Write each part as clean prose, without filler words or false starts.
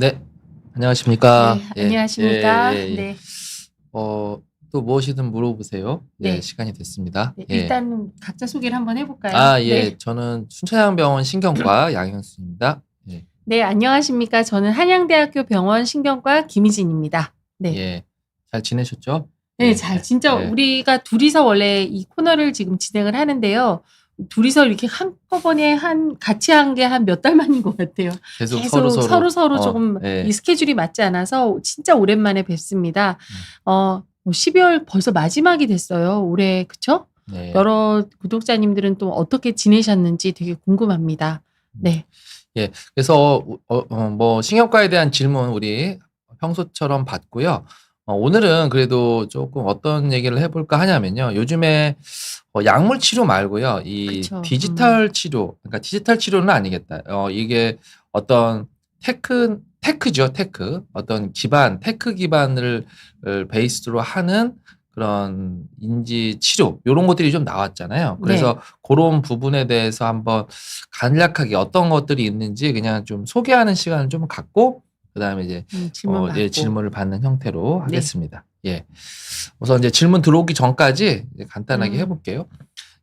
네. 안녕하십니까. 네, 예. 안녕하십니까. 예예예. 네. 또 무엇이든 물어보세요. 예, 네. 시간이 됐습니다. 네, 예. 일단 각자 소개를 한번 해 볼까요? 예. 네. 저는 순천향병원 신경과 양현수입니다. 예. 네, 안녕하십니까. 저는 한양대학교 병원 신경과 김희진입니다. 네. 예. 잘 지내셨죠? 네, 예. 진짜 예. 우리가 둘이서 원래 이 코너를 지금 진행을 하는데요. 둘이서 이렇게 한꺼번에 같이 한 게 한 몇 달 만인 것 같아요. 계속 계속 서로서로 어, 조금 예. 이 스케줄이 맞지 않아서 진짜 오랜만에 뵙습니다. 음. 12월 벌써 마지막이 됐어요. 올해, 그쵸? 네. 여러 구독자님들은 또 어떻게 지내셨는지 되게 궁금합니다. 네. 예. 그래서 뭐 신경과에 대한 질문 우리 평소처럼 받고요. 오늘은 그래도 조금 어떤 얘기를 해 볼까 하냐면요. 요즘에 약물 치료 말고요. 이 그쵸. 디지털 치료, 그러니까 디지털 치료는 아니겠다. 이게 어떤 테크죠, 테크. 어떤 테크 기반을 베이스로 하는 그런 인지 치료 요런 것들이 좀 나왔잖아요. 그래서 네. 고런 부분에 대해서 한번 간략하게 어떤 것들이 있는지 그냥 좀 소개하는 시간을 좀 갖고 그다음에 이제 질문 예, 받고. 질문을 받는 형태로 네. 하겠습니다. 예. 우선 이제 질문 들어오기 전까지 이제 간단하게 해 볼게요.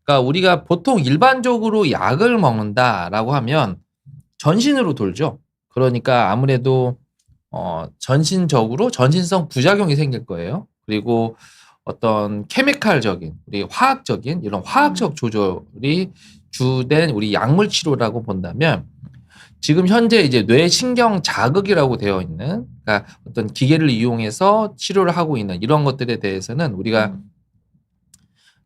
그러니까 우리가 보통 일반적으로 약을 먹는다라고 하면 전신으로 돌죠. 그러니까 아무래도 전신적으로 전신성 부작용이 생길 거예요. 그리고 어떤 케미칼적인 우리 화학적인 이런 화학적 조절이 주된 우리 약물 치료라고 본다면 지금 현재 이제 뇌신경 자극이라고 되어 있는, 그러니까 어떤 기계를 이용해서 치료를 하고 있는 이런 것들에 대해서는 우리가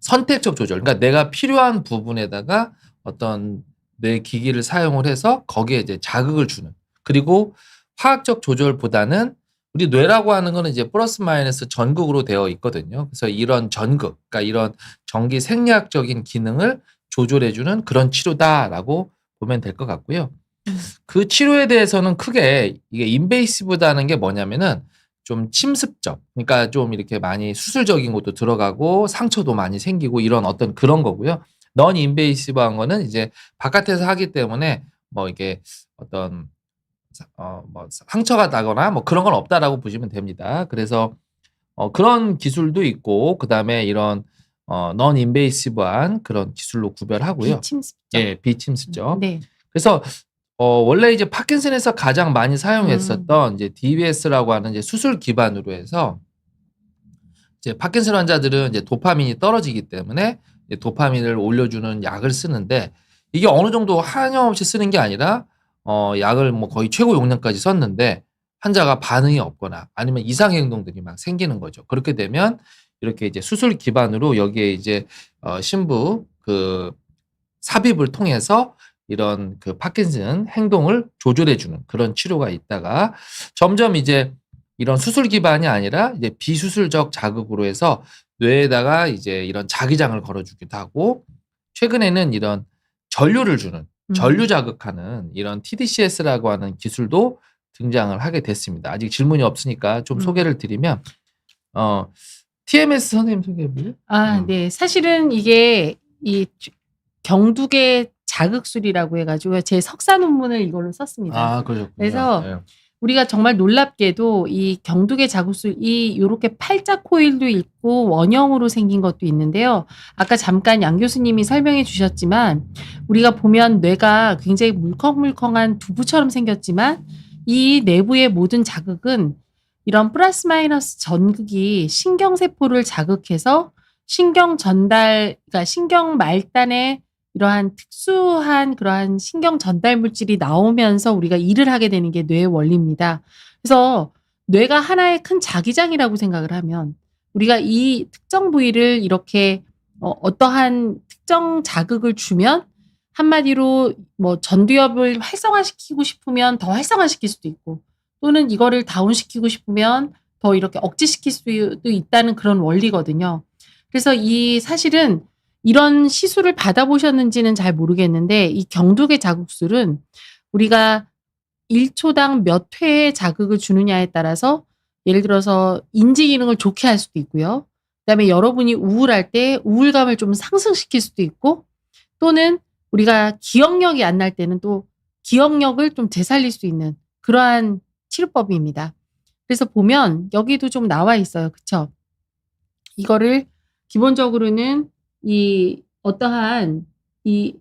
선택적 조절, 그러니까 내가 필요한 부분에다가 어떤 뇌 기기를 사용을 해서 거기에 이제 자극을 주는, 그리고 화학적 조절보다는 우리 뇌라고 하는 거는 이제 플러스 마이너스 전극으로 되어 있거든요. 그래서 이런 전극, 그러니까 이런 전기 생리학적인 기능을 조절해 주는 그런 치료다라고 보면 될 것 같고요. 그 치료에 대해서는 크게 이게 인베이시브라는 게 뭐냐면은 좀 침습적, 그러니까 좀 이렇게 많이 수술적인 것도 들어가고 상처도 많이 생기고 이런 어떤 그런 거고요. 넌 인베이시브한 거는 이제 바깥에서 하기 때문에 뭐 이게 어떤 뭐 상처가 나거나 뭐 그런 건 없다라고 보시면 됩니다. 그래서 그런 기술도 있고 그다음에 이런 넌 인베이시브한 그런 기술로 구별하고요. 비침습적. 예, 비침습적. 네. 그래서 원래 이제 파킨슨에서 가장 많이 사용했었던 이제 DBS라고 하는 이제 수술 기반으로 해서 이제 파킨슨 환자들은 이제 도파민이 떨어지기 때문에 이제 도파민을 올려주는 약을 쓰는데 이게 어느 정도 한염없이 쓰는 게 아니라 약을 뭐 거의 최고 용량까지 썼는데 환자가 반응이 없거나 아니면 이상 행동들이 막 생기는 거죠. 그렇게 되면 이렇게 이제 수술 기반으로 여기에 이제 신부 그 삽입을 통해서 이런 그 파킨슨 행동을 조절해 주는 그런 치료가 있다가 점점 이제 이런 수술 기반이 아니라 이제 비수술적 자극으로 해서 뇌에다가 이제 이런 자기장을 걸어 주기도 하고 최근에는 이런 전류를 주는 전류 자극하는 이런 TDCS라고 하는 기술도 등장을 하게 됐습니다. 아직 질문이 없으니까 좀 소개를 드리면 TMS 선생님 소개해 볼래요? 네. 사실은 이게 이 경두계 자극술이라고 해 가지고 제 석사 논문을 이걸로 썼습니다. 그러셨군요. 그래서 예. 우리가 정말 놀랍게도 이 경두계 자극술이 요렇게 팔자 코일도 있고 원형으로 생긴 것도 있는데요. 아까 잠깐 양 교수님이 설명해 주셨지만 우리가 보면 뇌가 굉장히 물컹물컹한 두부처럼 생겼지만 이 내부의 모든 자극은 이런 플러스 마이너스 전극이 신경세포를 자극해서 신경 전달, 그러니까 신경 말단에 이러한 특수한 그러한 신경 전달 물질이 나오면서 우리가 일을 하게 되는 게 뇌의 원리입니다. 그래서 뇌가 하나의 큰 자기장이라고 생각을 하면 우리가 이 특정 부위를 이렇게 어떠한 특정 자극을 주면 한마디로 뭐 전두엽을 활성화시키고 싶으면 더 활성화시킬 수도 있고 또는 이거를 다운시키고 싶으면 더 이렇게 억제시킬 수도 있다는 그런 원리거든요. 그래서 사실은 이런 시술을 받아보셨는지는 잘 모르겠는데 이 경두계 자극술은 우리가 1초당 몇 회의 자극을 주느냐에 따라서 예를 들어서 인지 기능을 좋게 할 수도 있고요. 그다음에 여러분이 우울할 때 우울감을 좀 상승시킬 수도 있고 또는 우리가 기억력이 안 날 때는 또 기억력을 좀 되살릴 수 있는 그러한 치료법입니다. 그래서 보면 여기도 좀 나와 있어요. 그쵸? 이거를 기본적으로는 이 어떠한 이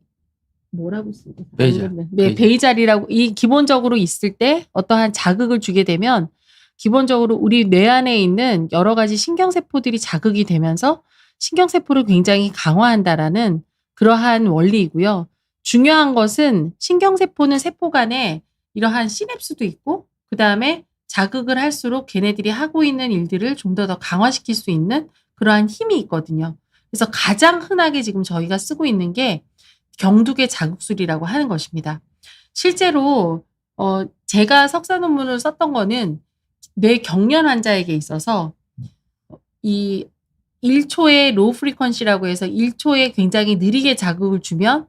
뭐라고 쓰 베이잘. 네, 베이잘이라고 이 기본적으로 있을 때 어떠한 자극을 주게 되면 기본적으로 우리 뇌 안에 있는 여러 가지 신경세포들이 자극이 되면서 신경세포를 굉장히 강화한다라는 그러한 원리이고요. 중요한 것은 신경세포는 세포 간에 이러한 시냅스도 있고 그다음에 자극을 할수록 걔네들이 하고 있는 일들을 좀 더 강화시킬 수 있는 그러한 힘이 있거든요. 그래서 가장 흔하게 지금 저희가 쓰고 있는 게 경두계 자극술이라고 하는 것입니다. 실제로 제가 석사 논문을 썼던 거는 뇌경련 환자에게 있어서 이 1초의 로우 프리퀀시라고 해서 1초에 굉장히 느리게 자극을 주면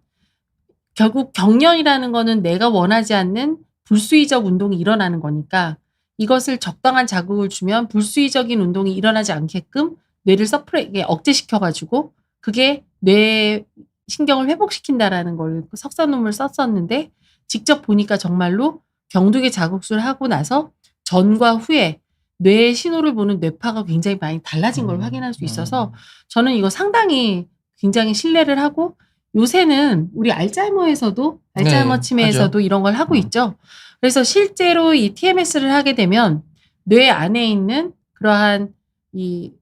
결국 경련이라는 거는 내가 원하지 않는 불수의적 운동이 일어나는 거니까 이것을 적당한 자극을 주면 불수의적인 운동이 일어나지 않게끔 뇌를 억제시켜 가지고 그게 뇌 신경을 회복시킨다라는 걸 석사 논문을 썼었는데 직접 보니까 정말로 경두계 자극술을 하고 나서 전과 후에 뇌의 신호를 보는 뇌파가 굉장히 많이 달라진 걸 확인할 수 있어서 저는 이거 상당히 굉장히 신뢰를 하고 요새는 우리 알츠하이머에서도 알츠하이머 네, 치매에서도 하죠. 이런 걸 하고 있죠. 그래서 실제로 이 TMS를 하게 되면 뇌 안에 있는 그러한 이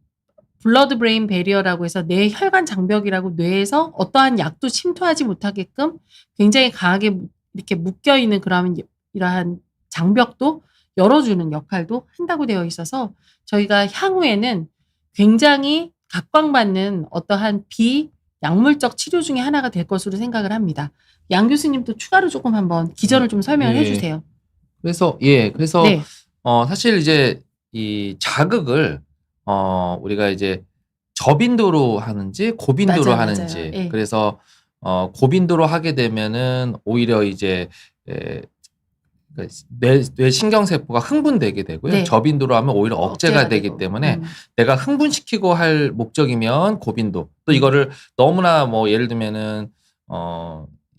블러드 브레인 배리어라고 해서 뇌 혈관 장벽이라고 뇌에서 어떠한 약도 침투하지 못하게끔 굉장히 강하게 이렇게 묶여 있는 그런 이러한 장벽도 열어주는 역할도 한다고 되어 있어서 저희가 향후에는 굉장히 각광받는 어떠한 비약물적 치료 중에 하나가 될 것으로 생각을 합니다. 양 교수님도 추가로 조금 한번 기전을 좀 설명을 예. 해주세요. 그래서 네. 사실 이제 이 자극을 우리가 이제 저빈도로 하는지 고빈도로 맞아요, 하는지 맞아요. 예. 그래서 고빈도로 하게 되면은 오히려 이제 뇌 신경세포가 흥분되게 되고요. 네. 저빈도로 하면 오히려 억제가 되기 되고. 때문에 내가 흥분시키고 할 목적이면 고빈도 또 이거를 너무나 뭐 예를 들면은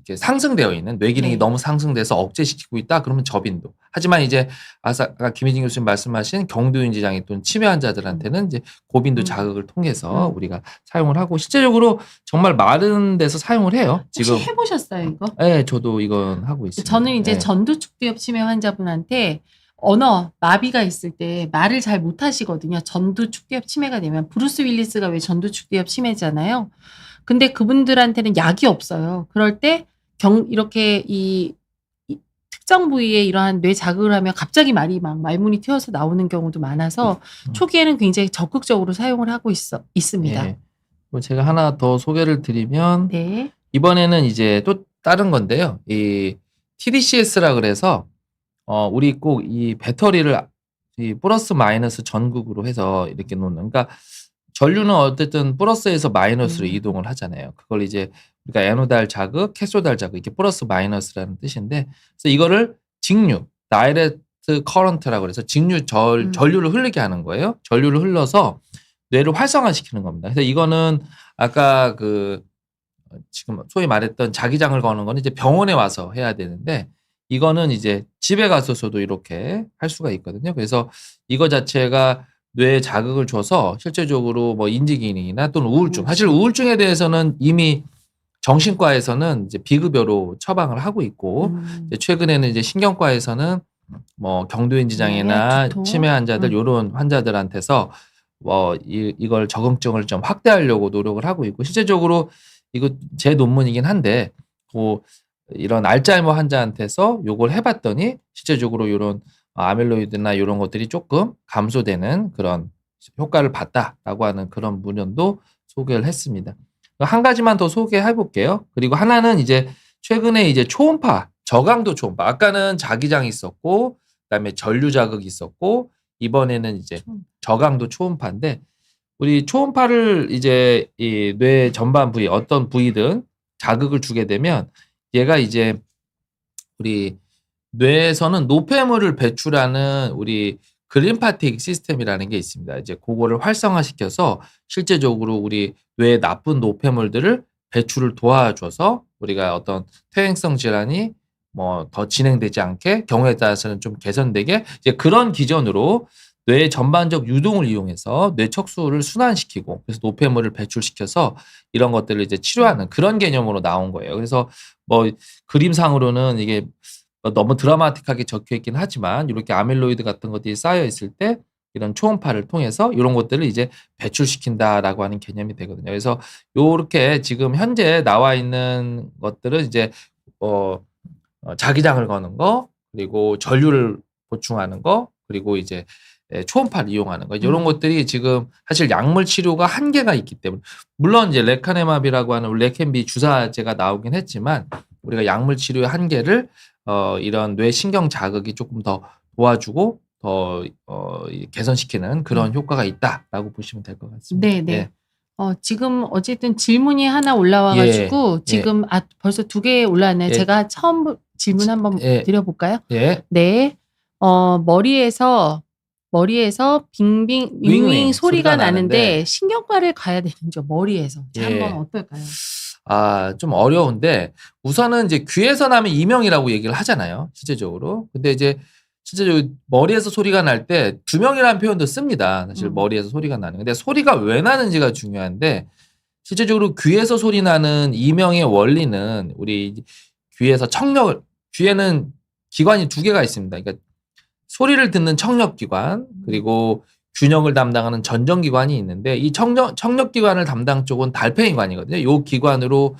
이렇게 상승되어 있는 뇌 기능이 네. 너무 상승돼서 억제시키고 있다 그러면 저빈도. 하지만 이제 아까 김희진 교수님 말씀하신 경두인지 장애 또는 치매 환자들한테는 이제 고빈도 자극을 통해서 우리가 사용을 하고 실제적으로 정말 많은 데서 사용을 해요. 지금 혹시 해보셨어요 이거? 네, 저도 이건 하고 있습니다. 저는 이제 네. 전두축두엽 치매 환자분한테 언어 마비가 있을 때 말을 잘 못하시거든요. 전두축두엽 치매가 되면 브루스 윌리스가 왜 전두축두엽 치매잖아요. 근데 그분들한테는 약이 없어요. 그럴 때 이렇게 이 특정 부위에 이러한 뇌 자극을 하면 갑자기 말문이 튀어서 나오는 경우도 많아서 초기에는 굉장히 적극적으로 사용을 하고 있습니다. 예. 뭐 제가 하나 더 소개를 드리면 네. 이번에는 이제 또 다른 건데요. 이 TDCS라 그래서 우리 꼭 이 배터리를 이 플러스 마이너스 전극으로 해서 이렇게 놓는 그러니까 전류는 어쨌든 플러스에서 마이너스로 이동을 하잖아요. 그걸 이제 우리가 에노달 자극, 캐소달 자극 이렇게 플러스 마이너스라는 뜻인데 그래서 이거를 직류, 다이렉트 커런트라고 그래서 직류 전류를 흐르게 하는 거예요. 전류를 흘러서 뇌를 활성화시키는 겁니다. 그래서 이거는 아까 지금 소위 말했던 자기장을 거는 거는 이제 병원에 와서 해야 되는데 이거는 이제 집에 가서도 이렇게 할 수가 있거든요. 그래서 이거 자체가 뇌에 자극을 줘서 실제적으로 뭐 인지 기능이나 또는 우울증. 사실 우울증에 대해서는 이미 정신과에서는 이제 비급여로 처방을 하고 있고 이제 최근에는 이제 신경과에서는 뭐 경두인지 장애나 두통. 치매 환자들 요런 환자들한테서 뭐 이걸 적응증을 좀 확대하려고 노력을 하고 있고 실제적으로 이거 제 논문이긴 한데 이런 알츠하이머 환자한테서 요걸 해봤더니 실제적으로 요런 아밀로이드나 이런 것들이 조금 감소되는 그런 효과를 봤다라고 하는 그런 문헌도 소개를 했습니다. 한 가지만 더 소개해 볼게요. 그리고 하나는 이제 최근에 이제 초음파, 저강도 초음파. 아까는 자기장이 있었고, 그다음에 전류 자극이 있었고, 이번에는 이제 저강도 초음파인데, 우리 초음파를 이제 이 뇌 전반 부위, 어떤 부위든 자극을 주게 되면 얘가 이제 우리 뇌에서는 노폐물을 배출하는 우리 글림파틱 시스템이라는 게 있습니다. 이제 그거를 활성화시켜서 실제적으로 우리 뇌의 나쁜 노폐물들을 배출을 도와줘서 우리가 어떤 퇴행성 질환이 뭐 더 진행되지 않게 경우에 따라서는 좀 개선되게 이제 그런 기전으로 뇌의 전반적 유동을 이용해서 뇌 척수를 순환시키고 그래서 노폐물을 배출시켜서 이런 것들을 이제 치료하는 그런 개념으로 나온 거예요. 그래서 뭐 그림상으로는 이게 너무 드라마틱하게 적혀 있긴 하지만 이렇게 아밀로이드 같은 것들이 쌓여 있을 때 이런 초음파를 통해서 이런 것들을 이제 배출시킨다라고 하는 개념이 되거든요. 그래서 요렇게 지금 현재 나와 있는 것들은 이제 자기장을 거는 거, 그리고 전류를 보충하는 거, 그리고 이제 초음파를 이용하는 거. 이런 것들이 지금 사실 약물 치료가 한계가 있기 때문에 물론 이제 레카네마비라고 하는 레캔비 주사제가 나오긴 했지만 우리가 약물 치료의 한계를 이런 뇌 신경 자극이 조금 더 도와주고 더 개선시키는 그런 효과가 있다라고 보시면 될 것 같습니다. 네, 네. 예. 지금 어쨌든 질문이 하나 올라와 예. 가지고 지금 벌써 2개 올라왔네요. 예. 제가 처음 질문 한번 예. 드려볼까요? 예. 네. 머리에서 빙빙 윙윙 소리가 나는데 신경과를 가야 되는죠. 머리에서. 자, 예. 한번 어떨까요? 좀 어려운데 우선은 이제 귀에서 나면 이명이라고 얘기를 하잖아요. 실제적으로. 근데 이제 실제적으로 머리에서 소리가 날 때 두명이라는 표현도 씁니다. 사실 머리에서 소리가 나는. 근데 소리가 왜 나는지가 중요한데 실제적으로 귀에서 소리 나는 이명의 원리는 우리 귀에서 귀에는 기관이 2개가 있습니다. 그러니까 소리를 듣는 청력기관 그리고 균형을 담당하는 전정기관이 있는데 이 청력기관을 담당 쪽은 달팽이관이거든요. 이 기관으로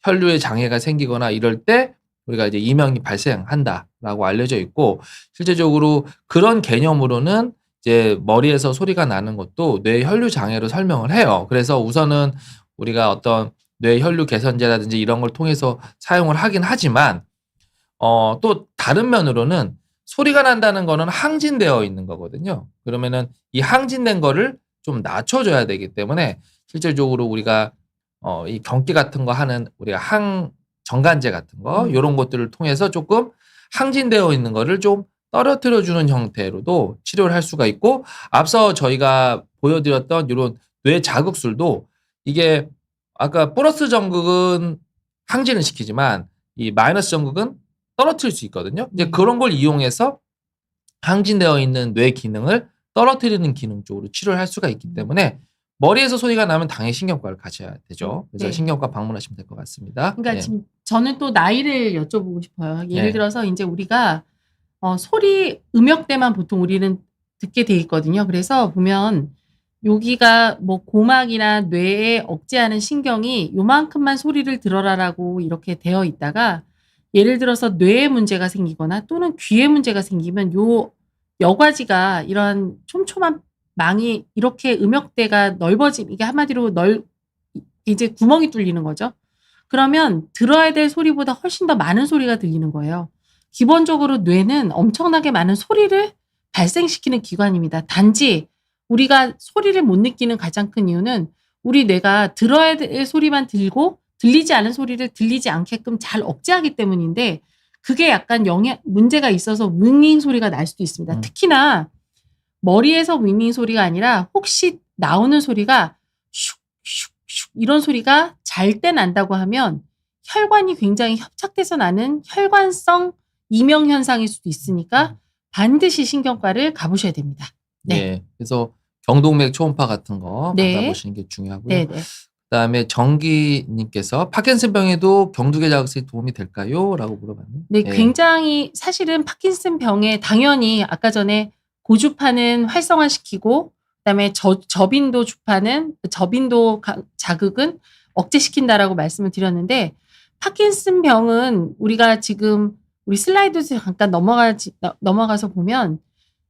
혈류에 장애가 생기거나 이럴 때 우리가 이제 이명이 발생한다라고 알려져 있고 실제적으로 그런 개념으로는 이제 머리에서 소리가 나는 것도 뇌 혈류 장애로 설명을 해요. 그래서 우선은 우리가 어떤 뇌 혈류 개선제라든지 이런 걸 통해서 사용을 하긴 하지만 또 다른 면으로는 소리가 난다는 거는 항진되어 있는 거거든요. 그러면은 이 항진된 거를 좀 낮춰줘야 되기 때문에 실질적으로 우리가 이 경기 같은 거 하는 우리가 정관제 같은 거 요런 것들을 통해서 조금 항진되어 있는 거를 좀 떨어뜨려 주는 형태로도 치료를 할 수가 있고 앞서 저희가 보여드렸던 이런 뇌 자극술도 이게 아까 플러스 전극은 항진을 시키지만 이 마이너스 전극은 떨어뜨릴 수 있거든요. 이제 그런 걸 이용해서 항진되어 있는 뇌 기능을 떨어뜨리는 기능 쪽으로 치료를 할 수가 있기 때문에 머리에서 소리가 나면 당연히 신경과를 가셔야 되죠. 그래서 네. 신경과 방문하시면 될 것 같습니다. 그러니까 지금 저는 또 나이를 여쭤보고 싶어요. 예를 들어서 이제 우리가 소리 음역대만 보통 우리는 듣게 돼 있거든요. 그래서 보면 여기가 뭐 고막이나 뇌에 억제하는 신경이 요만큼만 소리를 들어라라고 이렇게 되어 있다가 예를 들어서 뇌에 문제가 생기거나 또는 귀에 문제가 생기면 요 여과지가 이런 촘촘한 망이 이렇게 음역대가 이게 한마디로 이제 구멍이 뚫리는 거죠. 그러면 들어야 될 소리보다 훨씬 더 많은 소리가 들리는 거예요. 기본적으로 뇌는 엄청나게 많은 소리를 발생시키는 기관입니다. 단지 우리가 소리를 못 느끼는 가장 큰 이유는 우리 뇌가 들어야 될 소리만 들고 들리지 않은 소리를 들리지 않게끔 잘 억제하기 때문인데 그게 약간 문제가 있어서 윙윙 소리가 날 수도 있습니다. 특히나 머리에서 윙윙 소리가 아니라 혹시 나오는 소리가 슉슉슉 이런 소리가 잘 때 난다고 하면 혈관이 굉장히 협착돼서 나는 혈관성 이명 현상일 수도 있으니까 반드시 신경과를 가보셔야 됩니다. 네. 그래서 경동맥 초음파 같은 거 받아보시는 게 중요하고요. 네. 그다음에 정기님께서 파킨슨병에도 경두개 자극술이 도움이 될까요? 라고 물어봤네요. 네, 굉장히 사실은 파킨슨 병에 당연히 아까 전에 고주파는 활성화시키고 그다음에 저빈도 자극은 억제시킨다라고 말씀을 드렸는데 파킨슨 병은 우리가 지금 우리 슬라이드에서 잠깐 넘어가서 보면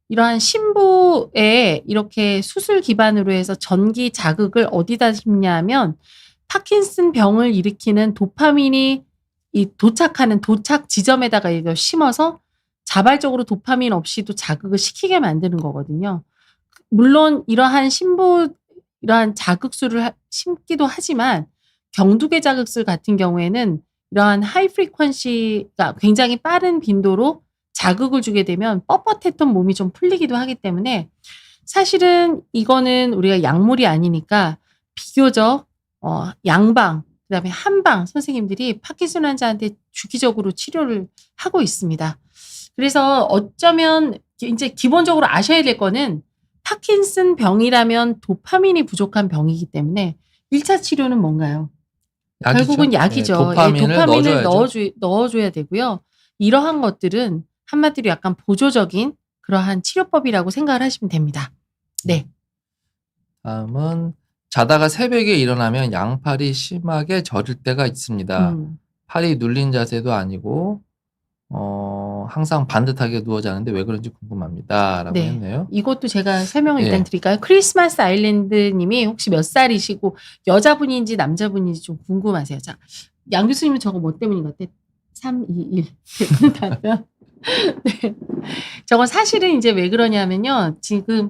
이러한 심부에 이렇게 수술 기반으로 해서 전기 자극을 어디다 심냐면 파킨슨 병을 일으키는 도파민이 도착하는 도착 지점에다가 이걸 심어서 자발적으로 도파민 없이도 자극을 시키게 만드는 거거든요. 물론 이러한 자극술을 심기도 하지만 경두개 자극술 같은 경우에는 이러한 하이 프리퀀시가 굉장히 빠른 빈도로 자극을 주게 되면 뻣뻣했던 몸이 좀 풀리기도 하기 때문에 사실은 이거는 우리가 약물이 아니니까 비교적 양방 그다음에 한방 선생님들이 파킨슨 환자한테 주기적으로 치료를 하고 있습니다. 그래서 어쩌면 이제 기본적으로 아셔야 될 거는 파킨슨 병이라면 도파민이 부족한 병이기 때문에 1차 치료는 뭔가요? 약이죠. 결국은 약이죠. 예, 도파민을 넣어줘야죠. 넣어줘야 되고요. 이러한 것들은 한마디로 약간 보조적인 그러한 치료법이라고 생각을 하시면 됩니다. 네. 다음은 자다가 새벽에 일어나면 양팔이 심하게 저릴 때가 있습니다. 팔이 눌린 자세도 아니고 항상 반듯하게 누워 자는데 왜 그런지 궁금합니다라고 네. 했네요. 이것도 제가 설명을 예. 일단 드릴까요? 크리스마스 아일랜드 님이 혹시 몇 살이시고 여자분인지 남자분인지 좀 궁금하세요. 자, 양 교수님은 저거 뭐 때문인 것 같아? 3, 2, 1. 답변. 네. 저건 사실은 이제 왜 그러냐면요. 지금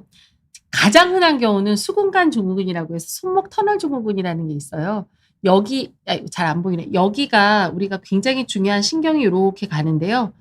가장 흔한 경우는 수근관 증후군이라고 해서 손목 터널 증후군이라는 게 있어요. 여기 잘 안 보이네. 여기가 우리가 굉장히 중요한 신경이 이렇게 가는데요.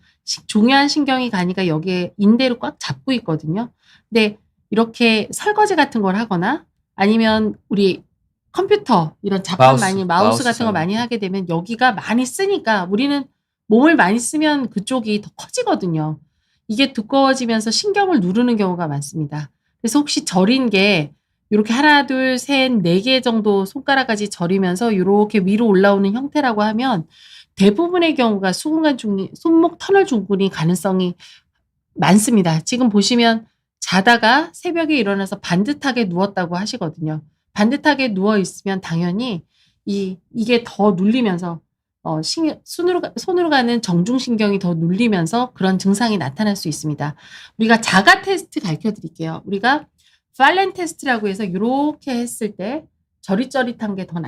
중요한 신경이 가니까 여기에 인대로 꽉 잡고 있거든요. 근데 이렇게 설거지 같은 걸 하거나 아니면 우리 컴퓨터 이런 자판 마우스 같은 거 많이 하게 되면 여기가 많이 쓰니까 우리는 몸을 많이 쓰면 그쪽이 더 커지거든요. 이게 두꺼워지면서 신경을 누르는 경우가 많습니다. 그래서 혹시 저린 게 이렇게 하나, 둘, 셋, 4개 정도 손가락까지 저리면서 이렇게 위로 올라오는 형태라고 하면 대부분의 경우가 수근관 증후군, 손목 터널 증후군이 가능성이 많습니다. 지금 보시면 자다가 새벽에 일어나서 반듯하게 누웠다고 하시거든요. 반듯하게 누워 있으면 당연히 이게 더 눌리면서 손으로 가는 정중신경이 더 눌리면서 그런 증상이 나타날 수 있습니다. 우리가 자가 테스트 가르쳐 드릴게요. 우리가 팔렌 테스트라고 해서 이렇게 했을 때 저릿저릿한 게 더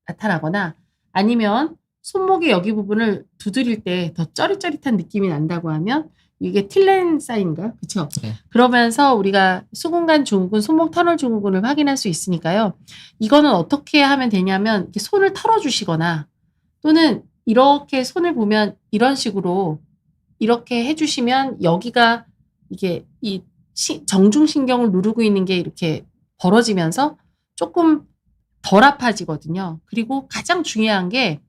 나타나거나 아니면 손목의 여기 부분을 두드릴 때 더 쩌릿쩌릿한 느낌이 난다고 하면 이게 틸렌 사인인가? 그렇죠? 네. 그러면서 우리가 수근관 증후군, 손목 터널 증후군을 확인할 수 있으니까요. 이거는 어떻게 하면 되냐면 이렇게 손을 털어주시거나 또는 이렇게 손을 보면 이런 식으로 이렇게 해주시면 여기가 이게 이 정중신경을 누르고 있는 게 이렇게 벌어지면서 조금 덜 아파지거든요. 그리고 가장 중요한 게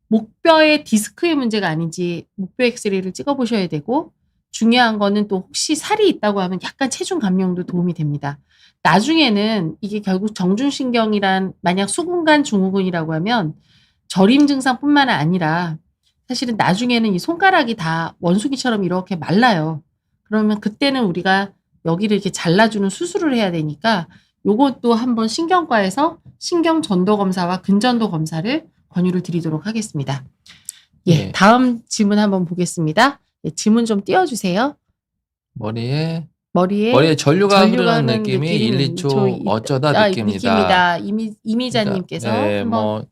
목뼈의 디스크의 문제가 아닌지 목뼈 엑스레이를 찍어보셔야 되고 중요한 거는 또 혹시 살이 있다고 하면 약간 체중 감량도 도움이 됩니다. 나중에는 이게 결국 정중신경이란 만약 수근관 증후군이라고 하면 저림 증상뿐만 아니라 사실은 나중에는 이 손가락이 다 원숭이처럼 이렇게 말라요. 그러면 그때는 우리가 여기를 이렇게 잘라주는 수술을 해야 되니까 요것도 한번 신경과에서 신경전도 검사와 근전도 검사를 권유를 드리도록 하겠습니다. 예, 네. 다음 질문 한번 보겠습니다. 예, 질문 좀 띄워주세요. 머리에 머리에 전류가 흐르는 느낌이 1, 2초 어쩌다 느낍니다. 이미자님께서 네, 한번 뭐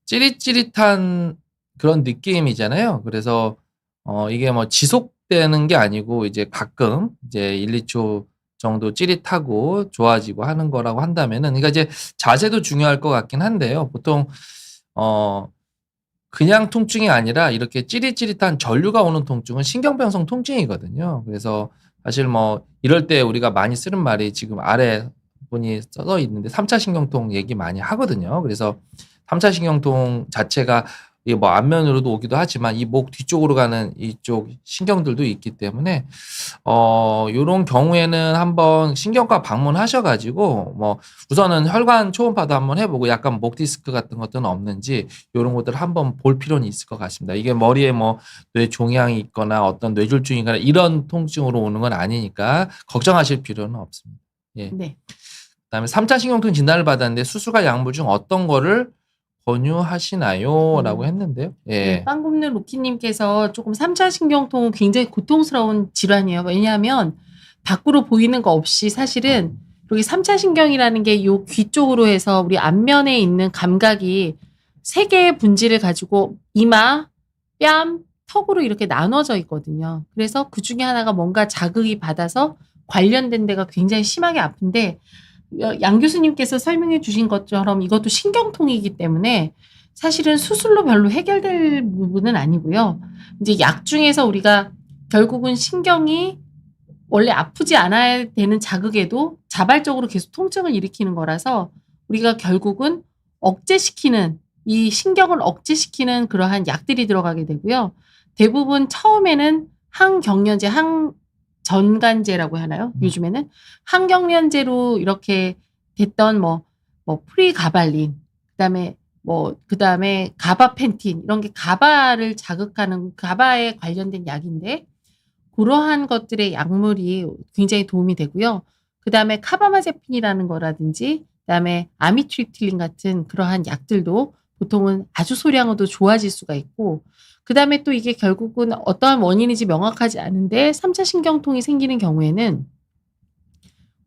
찌릿찌릿한 그런 느낌이잖아요. 그래서 이게 뭐 지속되는 게 아니고 이제 가끔 이제 1, 2초 정도 찌릿하고 좋아지고 하는 거라고 한다면은 그러니까 이제 자세도 중요할 것 같긴 한데요. 보통 그냥 통증이 아니라 이렇게 찌릿찌릿한 전류가 오는 통증은 신경병성 통증이거든요. 그래서 사실 뭐 이럴 때 우리가 많이 쓰는 말이 지금 아래 분이 써져 있는데 3차 신경통 얘기 많이 하거든요. 그래서 3차 신경통 자체가 이게 뭐 안면으로도 오기도 하지만 이 목 뒤쪽으로 가는 이쪽 신경들도 있기 때문에 요런 경우에는 한번 신경과 방문하셔 가지고 뭐 우선은 혈관 초음파도 한번 해 보고 약간 목 디스크 같은 것들은 없는지 요런 것들을 한번 볼 필요는 있을 것 같습니다. 이게 머리에 뭐 뇌 종양이 있거나 어떤 뇌졸중이거나 이런 통증으로 오는 건 아니니까 걱정하실 필요는 없습니다. 예. 네. 그다음에 3차 신경통 진단을 받았는데 수술과 약물 중 어떤 거를 권유하시나요? 라고 했는데요. 예. 네, 빵 굽는 로키님께서 조금 3차 신경통은 굉장히 고통스러운 질환이에요. 왜냐하면 밖으로 보이는 거 없이 사실은 여기 3차 신경이라는 게 요 귀 쪽으로 해서 우리 안면에 있는 감각이 3개의 분지를 가지고 이마, 뺨, 턱으로 이렇게 나눠져 있거든요. 그래서 그 중에 하나가 뭔가 자극이 받아서 관련된 데가 굉장히 심하게 아픈데 양 교수님께서 설명해 주신 것처럼 이것도 신경통이기 때문에 사실은 수술로 별로 해결될 부분은 아니고요. 이제 약 중에서 우리가 결국은 신경이 원래 아프지 않아야 되는 자극에도 자발적으로 계속 통증을 일으키는 거라서 우리가 결국은 억제시키는 이 신경을 억제시키는 그러한 약들이 들어가게 되고요. 대부분 처음에는 항경련제, 항전간제라고 하나요? 요즘에는 항경련제로 이렇게 됐던 프리가발린, 그다음에 가바펜틴 이런 게 가바를 자극하는 가바에 관련된 약인데 그러한 것들의 약물이 굉장히 도움이 되고요. 그다음에 카바마제핀이라는 거라든지 그다음에 아미트리틸린 같은 그러한 약들도 보통은 아주 소량으로도 좋아질 수가 있고 그다음에 또 이게 결국은 어떠한 원인인지 명확하지 않은데 3차 신경통이 생기는 경우에는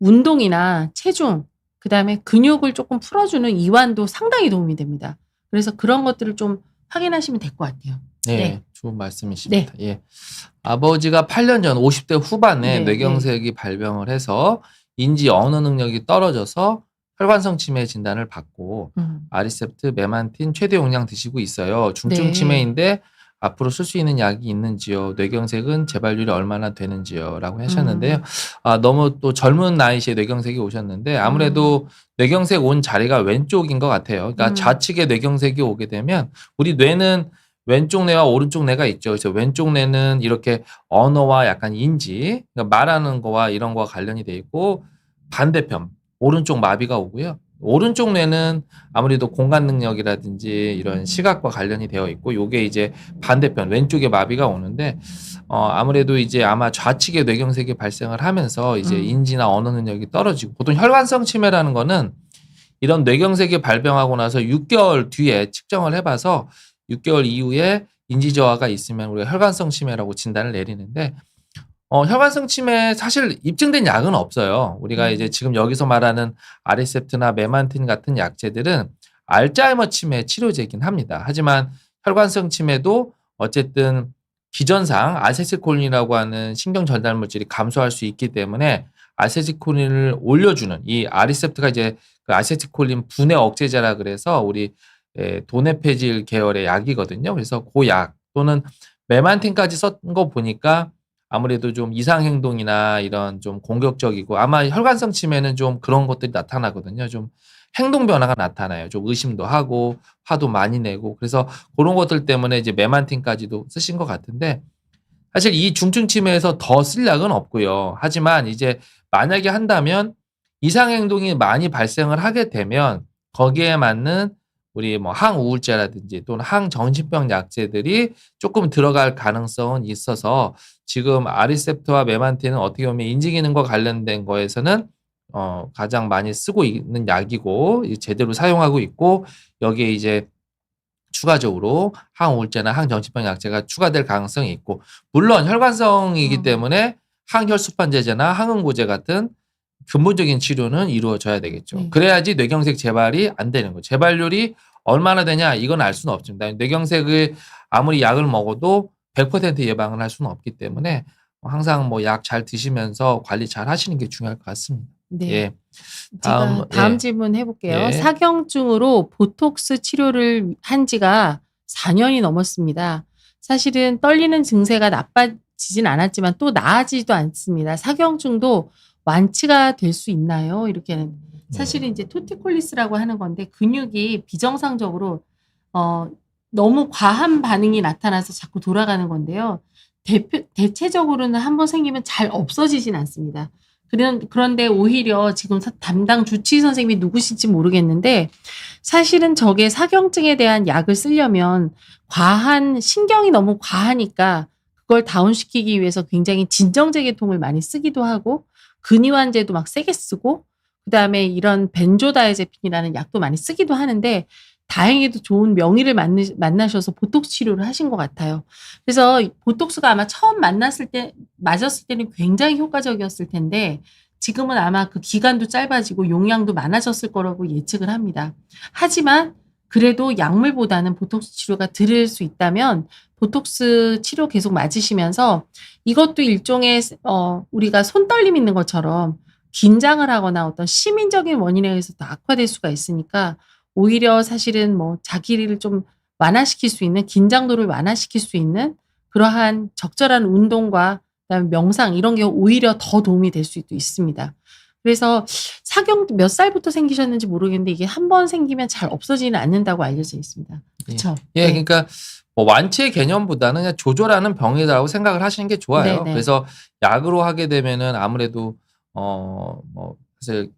운동이나 체중 그다음에 근육을 조금 풀어주는 이완도 상당히 도움이 됩니다. 그래서 그런 것들을 좀 확인하시면 될 것 같아요. 네, 좋은 말씀이십니다. 예. 아버지가 8년 전 50대 후반에 네, 뇌경색이 발병을 해서 인지 언어 능력이 떨어져서 혈관성 치매 진단을 받고 아리셉트, 메만틴 최대 용량 드시고 있어요. 중증 네. 치매인데 앞으로 쓸 수 있는 약이 있는지요? 뇌경색은 재발률이 얼마나 되는지요? 라고 하셨는데요. 너무 또 젊은 나이시에 뇌경색이 오셨는데 아무래도 뇌경색 온 자리가 왼쪽인 것 같아요. 그러니까 좌측에 뇌경색이 오게 되면 우리 뇌는 왼쪽 뇌와 오른쪽 뇌가 있죠. 그래서 왼쪽 뇌는 이렇게 언어와 약간 인지, 그러니까 말하는 거와 이런 거와 관련이 돼 있고 반대편 오른쪽 마비가 오고요. 오른쪽 뇌는 아무래도 공간 능력이라든지 이런 시각과 관련이 되어 있고 요게 이제 반대편 왼쪽에 마비가 오는데 아무래도 이제 아마 좌측에 뇌경색이 발생을 하면서 이제 인지나 언어 능력이 떨어지고 보통 혈관성 치매라는 거는 이런 뇌경색이 발병하고 나서 6개월 뒤에 측정을 해봐서 6개월 이후에 인지 저하가 있으면 우리가 혈관성 치매라고 진단을 내리는데 혈관성 치매 사실 입증된 약은 없어요. 우리가 이제 지금 여기서 말하는 아리셉트나 메만틴 같은 약제들은 알츠하이머 치매 치료제이긴 합니다. 하지만 혈관성 치매도 어쨌든 기전상 아세틸콜린이라고 하는 신경 전달 물질이 감소할 수 있기 때문에 아세틸콜린을 올려주는 이 아리셉트가 이제 그 아세틸콜린 분해 억제제라 그래서 우리 도네페질 계열의 약이거든요. 그래서 그 약 또는 메만틴까지 쓴 거 보니까 아무래도 좀 이상 행동이나 이런 좀 공격적이고 아마 혈관성 치매는 좀 그런 것들이 나타나거든요. 좀 행동 변화가 나타나요. 좀 의심도 하고 화도 많이 내고 그래서 그런 것들 때문에 이제 메만틴까지도 쓰신 것 같은데 사실 이 중증 치매에서 더 쓸 약은 없고요. 하지만 이제 만약에 한다면 이상 행동이 많이 발생을 하게 되면 거기에 맞는 우리 뭐 항우울제라든지 또는 항정신병 약제들이 조금 들어갈 가능성은 있어서 지금 아리셉트와 메만틴은 어떻게 보면 인지 기능과 관련된 거에서는 가장 많이 쓰고 있는 약이고 제대로 사용하고 있고 여기에 이제 추가적으로 항우울제나 항정신병 약제가 추가될 가능성이 있고 물론 혈관성이기 때문에 항혈수판제제나 항응고제 같은 근본적인 치료는 이루어져야 되겠죠. 그래야지 뇌경색 재발이 안 되는 거죠. 재발률이 얼마나 되냐 이건 알 수는 없습니다. 뇌경색을 아무리 약을 먹어도 100% 예방을 할 수는 없기 때문에 항상 뭐 약 잘 드시면서 관리 잘 하시는 게 중요할 것 같습니다. 네. 예. 제가 다음 예. 질문 해볼게요. 예. 사경증으로 보톡스 치료를 한 지가 4년이 넘었습니다. 사실은 떨리는 증세가 나빠지진 않았지만 또 나아지지도 않습니다. 사경증도 완치가 될 수 있나요? 이렇게는 사실은 이제 토티콜리스라고 하는 건데 근육이 비정상적으로 너무 과한 반응이 나타나서 자꾸 돌아가는 건데요. 대체적으로는 한번 생기면 잘 없어지진 않습니다. 그런데 오히려 지금 담당 주치의 선생님이 누구신지 모르겠는데 사실은 저게 사경증에 대한 약을 쓰려면 신경이 너무 과하니까 그걸 다운시키기 위해서 굉장히 진정제계통을 많이 쓰기도 하고 근이완제도 막 세게 쓰고 그다음에 이런 벤조다이아제핀이라는 약도 많이 쓰기도 하는데 다행히도 좋은 명의를 만나셔서 보톡스 치료를 하신 것 같아요. 그래서 보톡스가 아마 처음 맞았을 때는 굉장히 효과적이었을 텐데 지금은 아마 그 기간도 짧아지고 용량도 많아졌을 거라고 예측을 합니다. 하지만 그래도 약물보다는 보톡스 치료가 들을 수 있다면 보톡스 치료 계속 맞으시면서 이것도 일종의 우리가 손떨림 있는 것처럼 긴장을 하거나 어떤 시민적인 원인에 의해서 더 악화될 수가 있으니까 오히려 사실은 뭐 자기를 좀 완화시킬 수 있는 긴장도를 완화시킬 수 있는 그러한 적절한 운동과 그다음에 명상 이런 게 오히려 더 도움이 될 수도 있습니다. 그래서 사경 몇 살부터 생기셨는지 모르겠는데 이게 한 번 생기면 잘 없어지는 않는다고 알려져 있습니다. 그렇죠? 예, 그러니까 뭐 완치의 개념보다는 그냥 조절하는 병이라고 생각을 하시는 게 좋아요. 네네. 그래서 약으로 하게 되면은 아무래도 뭐 사실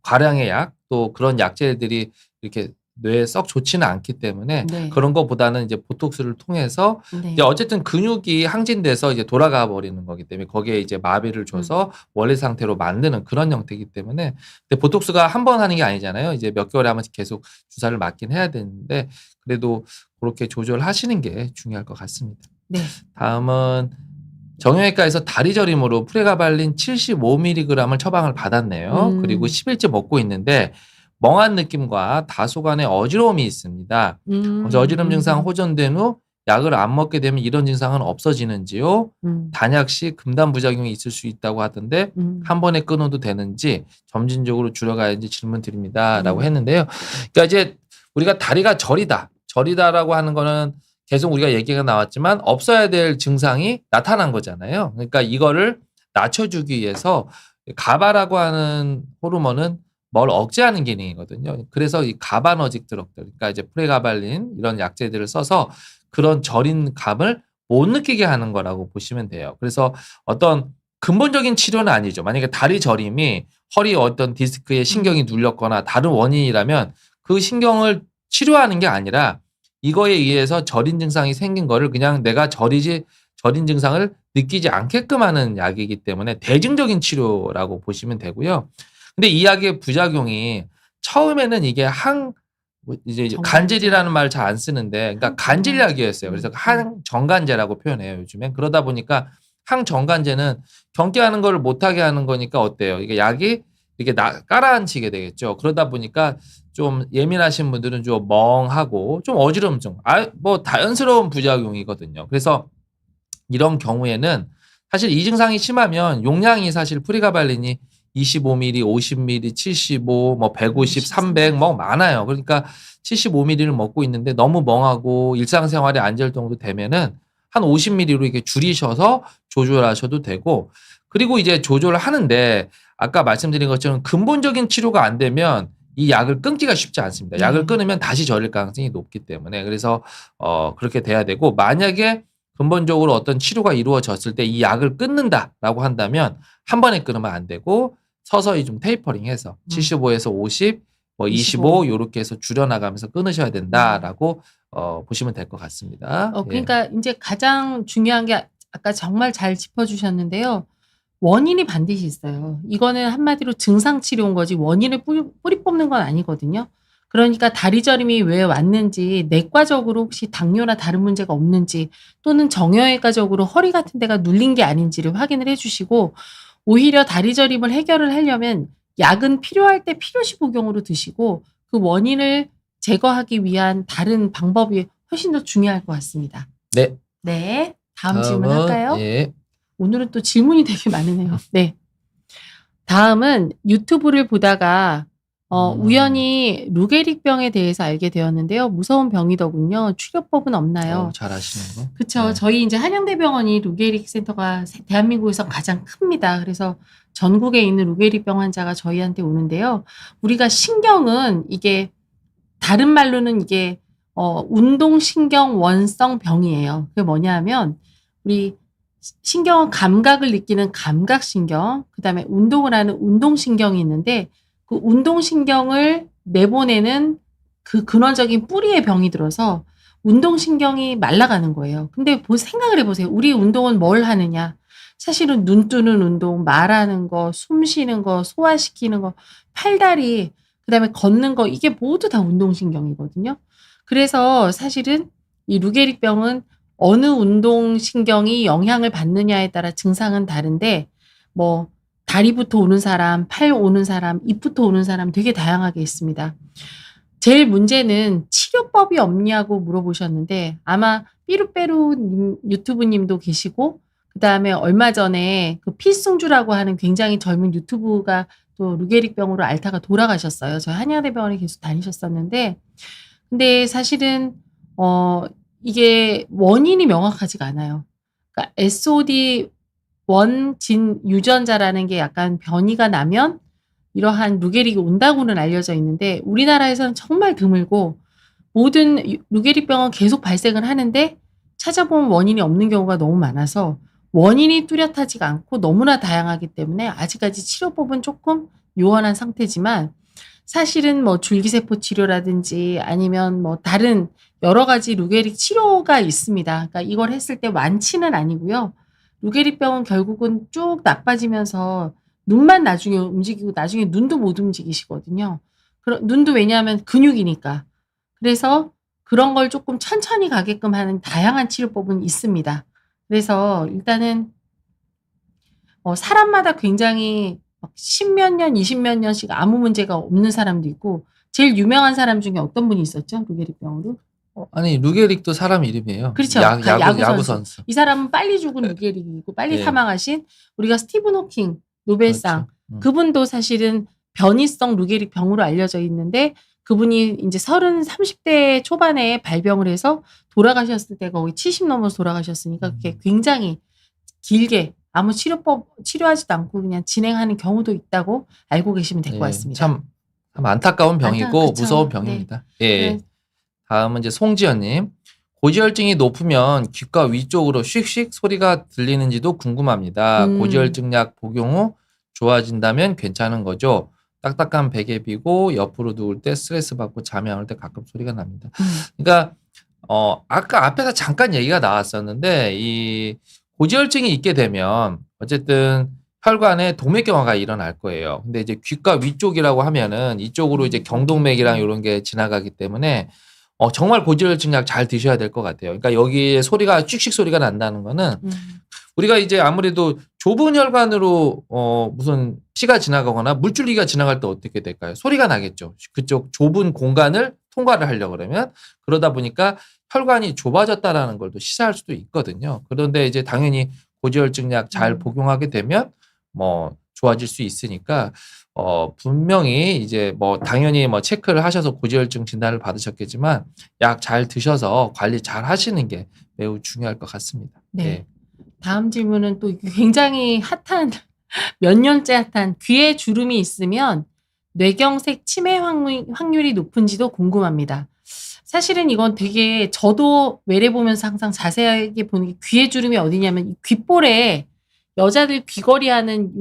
과량의 약 또 그런 약재들이 이렇게 뇌에 썩 좋지는 않기 때문에 네. 그런 것보다는 이제 보톡스를 통해서 네. 이제 어쨌든 근육이 항진돼서 이제 돌아가 버리는 거기 때문에 거기에 이제 마비를 줘서 원래 상태로 만드는 그런 형태이기 때문에 근데 보톡스가 한 번 하는 게 아니잖아요. 이제 몇 개월에 한 번씩 계속 주사를 맞긴 해야 되는데 그래도 그렇게 조절하시는 게 중요할 것 같습니다. 네. 다음은 정형외과에서 다리 저림으로 프레가발린 75mg을 처방을 받았네요. 그리고 10일째 먹고 있는데 멍한 느낌과 다소간의 어지러움이 있습니다. 그래서 어지럼 증상 호전된 후 약을 안 먹게 되면 이런 증상은 없어지는지요? 단약 시 금단 부작용이 있을 수 있다고 하던데 한 번에 끊어도 되는지 점진적으로 줄여가야지 질문 드립니다라고 했는데요. 그러니까 이제 우리가 다리가 저리다라고 하는 거는 계속 우리가 얘기가 나왔지만 없어야 될 증상이 나타난 거잖아요. 그러니까 이거를 낮춰주기 위해서 가바라고 하는 호르몬은 뭘 억제하는 기능이거든요. 그래서 이 가바너직 드럭들, 그러니까 이제 프레가발린 이런 약재들을 써서 그런 저린 감을 못 느끼게 하는 거라고 보시면 돼요. 그래서 어떤 근본적인 치료는 아니죠. 만약에 다리 저림이 허리 어떤 디스크에 신경이 눌렸거나 다른 원인이라면 그 신경을 치료하는 게 아니라 이거에 의해서 저린 증상이 생긴 거를 그냥 내가 저린 증상을 느끼지 않게끔 하는 약이기 때문에 대증적인 치료라고 보시면 되고요. 근데 이 약의 부작용이 처음에는 이게 이제 정관제. 간질이라는 말을 잘 안 쓰는데 그러니까 간질약이었어요. 그래서 항정관제라고 표현해요, 요즘엔. 그러다 보니까 항정관제는 경계하는 걸 못하게 하는 거니까 어때요? 이게 약이 이렇게 깔아앉히게 되겠죠. 그러다 보니까 좀 예민하신 분들은 좀 멍하고 좀 어지럼증, 뭐 자연스러운 부작용이거든요. 그래서 이런 경우에는 사실 이 증상이 심하면 용량이 사실 프리가발린이 25ml, 50ml, 75, 뭐 150, 300, 뭐 많아요. 그러니까 75ml를 먹고 있는데 너무 멍하고 일상생활에 안절 정도 되면은 한 50ml로 이렇게 줄이셔서 조절하셔도 되고 그리고 이제 조절을 하는데 아까 말씀드린 것처럼 근본적인 치료가 안 되면 이 약을 끊기가 쉽지 않습니다. 약을 끊으면 다시 저릴 가능성이 높기 때문에 그래서 그렇게 돼야 되고 만약에 근본적으로 어떤 치료가 이루어졌을 때 이 약을 끊는다라고 한다면 한 번에 끊으면 안 되고 서서히 좀 테이퍼링해서 75에서 50, 뭐 25 요렇게 해서 줄여나가면서 끊으셔야 된다라고 보시면 될 것 같습니다. 그러니까 이제 가장 중요한 게 아까 정말 잘 짚어주셨는데요. 원인이 반드시 있어요. 이거는 한마디로 증상 치료인 거지 원인을 뿌리 뽑는 건 아니거든요. 그러니까 다리 저림이 왜 왔는지 내과적으로 혹시 당뇨나 다른 문제가 없는지 또는 정형외과적으로 허리 같은 데가 눌린 게 아닌지를 확인을 해주시고 오히려 다리 저림을 해결을 하려면 약은 필요할 때 필요시 복용으로 드시고 그 원인을 제거하기 위한 다른 방법이 훨씬 더 중요할 것 같습니다. 네. 네. 다음 질문 할까요? 예. 오늘은 또 질문이 되게 많으네요. 네. 다음은 유튜브를 보다가 우연히 루게릭병에 대해서 알게 되었는데요. 무서운 병이더군요. 치료법은 없나요? 잘 아시는 거. 그쵸. 저희 이제 한양대병원이 루게릭 센터가 대한민국에서 가장 큽니다. 그래서 전국에 있는 루게릭병 환자가 저희한테 오는데요. 우리가 신경은 이게 다른 말로는 이게 운동신경 원성 병이에요. 그게 뭐냐 하면 우리 신경은 감각을 느끼는 감각신경, 그다음에 운동을 하는 운동신경이 있는데 그 운동신경을 내보내는 그 근원적인 뿌리의 병이 들어서 운동신경이 말라가는 거예요. 근데 생각을 해보세요. 우리 운동은 뭘 하느냐? 사실은 눈 뜨는 운동, 말하는 거, 숨 쉬는 거, 소화시키는 거, 팔다리, 그다음에 걷는 거 이게 모두 다 운동신경이거든요. 그래서 사실은 이 루게릭병은 어느 운동신경이 영향을 받느냐에 따라 증상은 다른데 뭐 다리부터 오는 사람, 팔 오는 사람, 입부터 오는 사람 되게 다양하게 있습니다. 제일 문제는 치료법이 없냐고 물어보셨는데 아마 삐루빼루 유튜브님도 계시고 그다음에 얼마 전에 그 필승주라고 하는 굉장히 젊은 유튜브가 또 루게릭병으로 앓다가 돌아가셨어요. 저희 한양대병원에 계속 다니셨었는데 근데 사실은 이게 원인이 명확하지가 않아요. 그러니까 SOD 원진 유전자라는 게 약간 변이가 나면 이러한 루게릭이 온다고는 알려져 있는데 우리나라에서는 정말 드물고 모든 루게릭병은 계속 발생을 하는데 찾아보면 원인이 없는 경우가 너무 많아서 원인이 뚜렷하지가 않고 너무나 다양하기 때문에 아직까지 치료법은 조금 요원한 상태지만 사실은 뭐 줄기세포 치료라든지 아니면 뭐 다른 여러 가지 루게릭 치료가 있습니다. 그러니까 이걸 했을 때 완치는 아니고요. 루게릭병은 결국은 쭉 나빠지면서 눈만 나중에 움직이고 나중에 눈도 못 움직이시거든요. 눈도 왜냐하면 근육이니까. 그래서 그런 걸 조금 천천히 가게끔 하는 다양한 치료법은 있습니다. 그래서 일단은 사람마다 굉장히 십몇 년, 20몇 년씩 아무 문제가 없는 사람도 있고 제일 유명한 사람 중에 어떤 분이 있었죠? 루게릭병으로? 아니 루게릭도 사람 이름이에요. 그렇죠. 야구 선수. 이 사람은 빨리 죽은 루게릭이고 빨리 사망하신 우리가 스티븐 호킹 노벨상 그렇죠. 그분도 사실은 변이성 루게릭 병으로 알려져 있는데 그분이 이제 30대 초반에 발병을 해서 돌아가셨을 때가 거의 70 넘어서 돌아가셨으니까 그게 굉장히 길게 아무 치료하지도 않고 그냥 진행하는 경우도 있다고 알고 계시면 될 것 같습니다. 참 안타까운 병이고 그쵸. 무서운 병입니다. 네. 예. 네. 다음은 이제 송지연님. 고지혈증이 높으면 귓가 위쪽으로 슉슉 소리가 들리는지도 궁금합니다. 고지혈증 약 복용 후 좋아진다면 괜찮은 거죠. 딱딱한 베개 비고 옆으로 누울 때 스트레스 받고 잠이 안 올 때 가끔 소리가 납니다. 그러니까 아까 앞에서 잠깐 얘기가 나왔었는데 이 고지혈증이 있게 되면 어쨌든 혈관에 동맥경화가 일어날 거예요. 근데 이제 귓가 위쪽이라고 하면은 이쪽으로 이제 경동맥이랑 이런 게 지나가기 때문에 정말 고지혈증 약 잘 드셔야 될 것 같아요. 그러니까 여기에 소리가 씩씩 소리가 난다는 거는 우리가 이제 아무래도 좁은 혈관으로 무슨 피가 지나가거나 물줄기가 지나갈 때 어떻게 될까요? 소리가 나겠죠. 그쪽 좁은 공간을 통과를 하려고 그러면 그러다 보니까 혈관이 좁아졌다라는 걸 또 시사할 수도 있거든요. 그런데 이제 당연히 고지혈증 약 잘 복용하게 되면 뭐 좋아질 수 있으니까 분명히 이제 뭐 당연히 뭐 체크를 하셔서 고지혈증 진단을 받으셨겠지만 약 잘 드셔서 관리 잘 하시는 게 매우 중요할 것 같습니다. 네. 네. 다음 질문은 또 굉장히 핫한 몇 년째 핫한 귀에 주름이 있으면 뇌경색 치매 확률이 높은지도 궁금합니다. 사실은 이건 되게 저도 외래 보면서 항상 자세하게 보는 게 귀에 주름이 어디냐면 이 귓볼에 여자들 귀걸이 하는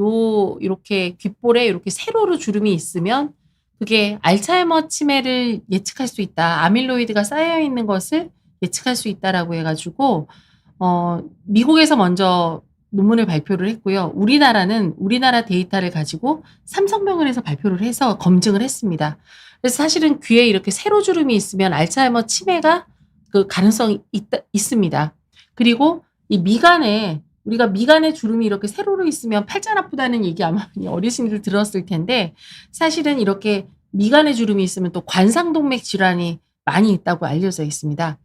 이렇게 귓볼에 이렇게 세로로 주름이 있으면 그게 알츠하이머 치매를 예측할 수 있다. 아밀로이드가 쌓여 있는 것을 예측할 수 있다라고 해가지고 미국에서 먼저 논문을 발표를 했고요. 우리나라 데이터를 가지고 삼성병원에서 발표를 해서 검증을 했습니다. 그래서 사실은 귀에 이렇게 세로주름이 있으면 알츠하이머 치매가 그 가능성이 있습니다. 그리고 이 우리가 미간에 주름이 이렇게 세로로 있으면 팔자 아프다는 얘기 아마 어르신들 들었을 텐데 사실은 이렇게 미간에 주름이 있으면 또 관상동맥 질환이 많이 있다고 알려져 있습니다.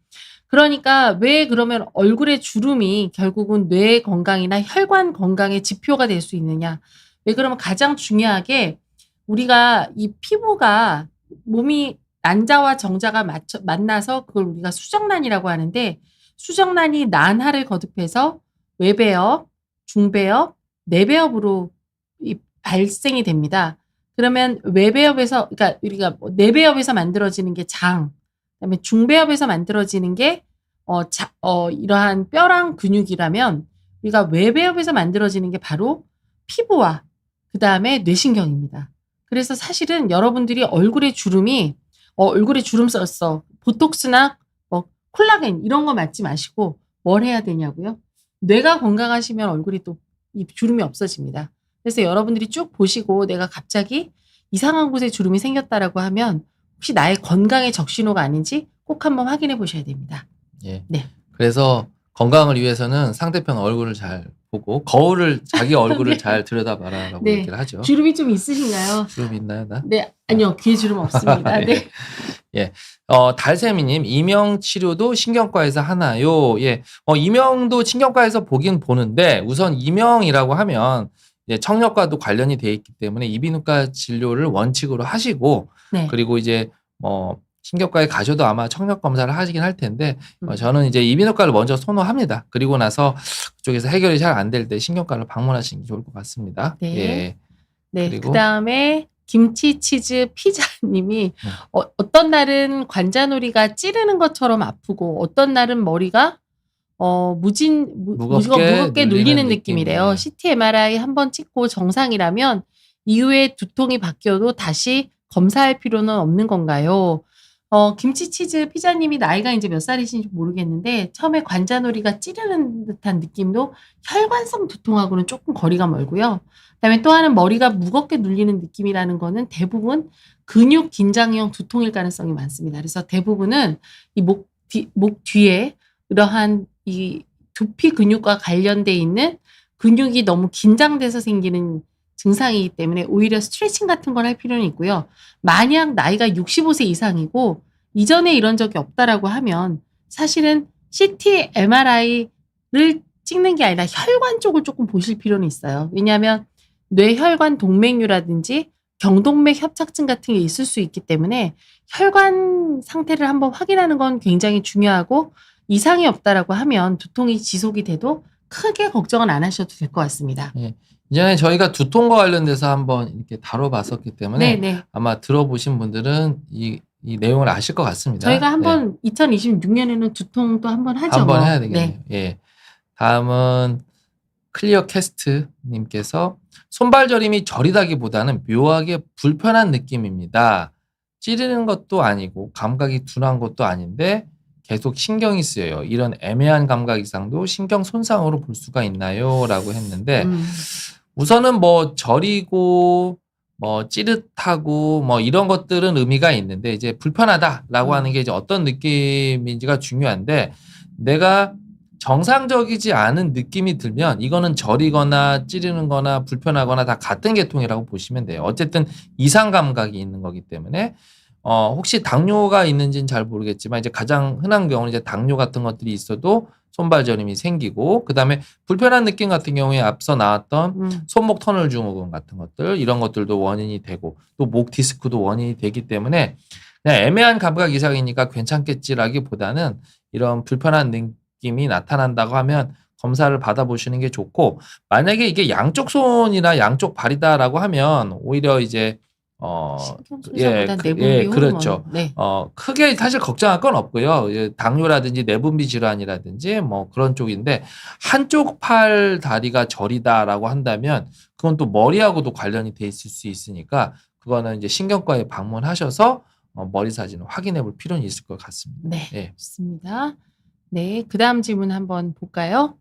그러니까 왜 그러면 얼굴에 주름이 결국은 뇌 건강이나 혈관 건강의 지표가 될 수 있느냐. 왜 그러면 가장 중요하게 우리가 이 피부가 몸이 난자와 정자가 만나서 그걸 우리가 수정란이라고 하는데 수정란이 난하를 거듭해서 외배엽, 중배엽, 내배엽으로 발생이 됩니다. 그러면 외배엽에서 그러니까 우리가 내배엽에서 만들어지는 게 장, 그다음에 중배엽에서 만들어지는 게 이러한 뼈랑 근육이라면 우리가 외배엽에서 만들어지는 게 바로 피부와 그다음에 뇌신경입니다. 그래서 사실은 여러분들이 얼굴에 주름 썼어. 보톡스나 콜라겐 이런 거 맞지 마시고 뭘 해야 되냐고요? 뇌가 건강하시면 얼굴이 또 이 주름이 없어집니다. 그래서 여러분들이 쭉 보시고 내가 갑자기 이상한 곳에 주름이 생겼다라고 하면 혹시 나의 건강의 적신호가 아닌지 꼭 한번 확인해 보셔야 됩니다. 예. 네. 그래서 건강을 위해서는 상대편 얼굴을 잘 보고 자기 얼굴을 네. 잘 들여다봐라라고 네. 얘기를 하죠. 주름이 좀 있으신가요? 주름 있나요, 나? 네. 아니요. 귀에 주름 없습니다. 네. 예. 달세미님, 이명 치료도 신경과에서 하나요? 예. 이명도 신경과에서 보긴 보는데 우선 이명이라고 하면 이제 청력과도 관련이 돼 있기 때문에 이비인후과 진료를 원칙으로 하시고 네. 그리고 이제 신경과에 가셔도 아마 청력 검사를 하시긴 할 텐데 음. 저는 이제 이비인후과를 먼저 선호합니다. 그리고 나서 그쪽에서 해결이 잘 안 될 때 신경과를 방문하시는 게 좋을 것 같습니다. 네. 예. 네. 그리고 그다음에 김치치즈 피자님이 음. 어떤 날은 관자놀이가 찌르는 것처럼 아프고 어떤 날은 머리가 무겁게 눌리는 느낌이래요. 느낌이에요. CT, MRI 한번 찍고 정상이라면 이후에 두통이 바뀌어도 다시 검사할 필요는 없는 건가요? 김치치즈 피자님이 나이가 이제 몇 살이신지 모르겠는데 처음에 관자놀이가 찌르는 듯한 느낌도 혈관성 두통하고는 조금 거리가 멀고요. 그다음에 또 하나는 머리가 무겁게 눌리는 느낌이라는 거는 대부분 근육 긴장형 두통일 가능성이 많습니다. 그래서 대부분은 이 목 뒤에 이러한 이 두피 근육과 관련돼 있는 근육이 너무 긴장돼서 생기는 증상이기 때문에 오히려 스트레칭 같은 걸 할 필요는 있고요. 만약 나이가 65세 이상이고 이전에 이런 적이 없다라고 하면 사실은 CT, MRI를 찍는 게 아니라 혈관 쪽을 조금 보실 필요는 있어요. 왜냐하면 뇌혈관 동맥류라든지 경동맥 협착증 같은 게 있을 수 있기 때문에 혈관 상태를 한번 확인하는 건 굉장히 중요하고 이상이 없다라고 하면 두통이 지속이 돼도 크게 걱정은 안 하셔도 될 것 같습니다. 예. 이전에 저희가 두통과 관련돼서 한번 이렇게 다뤄봤었기 때문에 네네. 아마 들어보신 분들은 이 내용을 아실 것 같습니다. 저희가 네. 한번 2026년에는 두통도 한번 하죠. 한번 해야 네. 되겠네요. 예. 다음은 클리어 캐스트님께서 손발저림이 저리다기보다는 묘하게 불편한 느낌입니다. 찌르는 것도 아니고 감각이 둔한 것도 아닌데 계속 신경이 쓰여요. 이런 애매한 감각 이상도 신경 손상으로 볼 수가 있나요? 라고 했는데 우선은 뭐 저리고 뭐 찌릿하고 뭐 이런 것들은 의미가 있는데 이제 불편하다라고 하는 게 이제 어떤 느낌인지가 중요한데 내가 정상적이지 않은 느낌이 들면 이거는 저리거나 찌르는 거나 불편하거나 다 같은 계통이라고 보시면 돼요. 어쨌든 이상 감각이 있는 거기 때문에 혹시 당뇨가 있는지는 잘 모르겠지만 이제 가장 흔한 경우는 이제 당뇨 같은 것들이 있어도 손발 저림이 생기고 그다음에 불편한 느낌 같은 경우에 앞서 나왔던 손목 터널 증후군 같은 것들 이런 것들도 원인이 되고 또 목 디스크도 원인이 되기 때문에 그냥 애매한 감각 이상이니까 괜찮겠지라기보다는 이런 불편한 느낌이 나타난다고 하면 검사를 받아보시는 게 좋고 만약에 이게 양쪽 손이나 양쪽 발이다라고 하면 오히려 이제 신경소리보다 내분비 호르몬. 그렇죠. 네. 크게 사실 걱정할 건 없고요. 당뇨라든지 내분비 질환이라든지 뭐 그런 쪽인데 한쪽 팔 다리가 저리다라고 한다면 그건 또 머리하고도 관련이 돼 있을 수 있으니까 그거는 이제 신경과에 방문하셔서 머리 사진을 확인해 볼 필요는 있을 것 같습니다. 네, 예. 좋습니다. 네, 그다음 질문 한번 볼까요?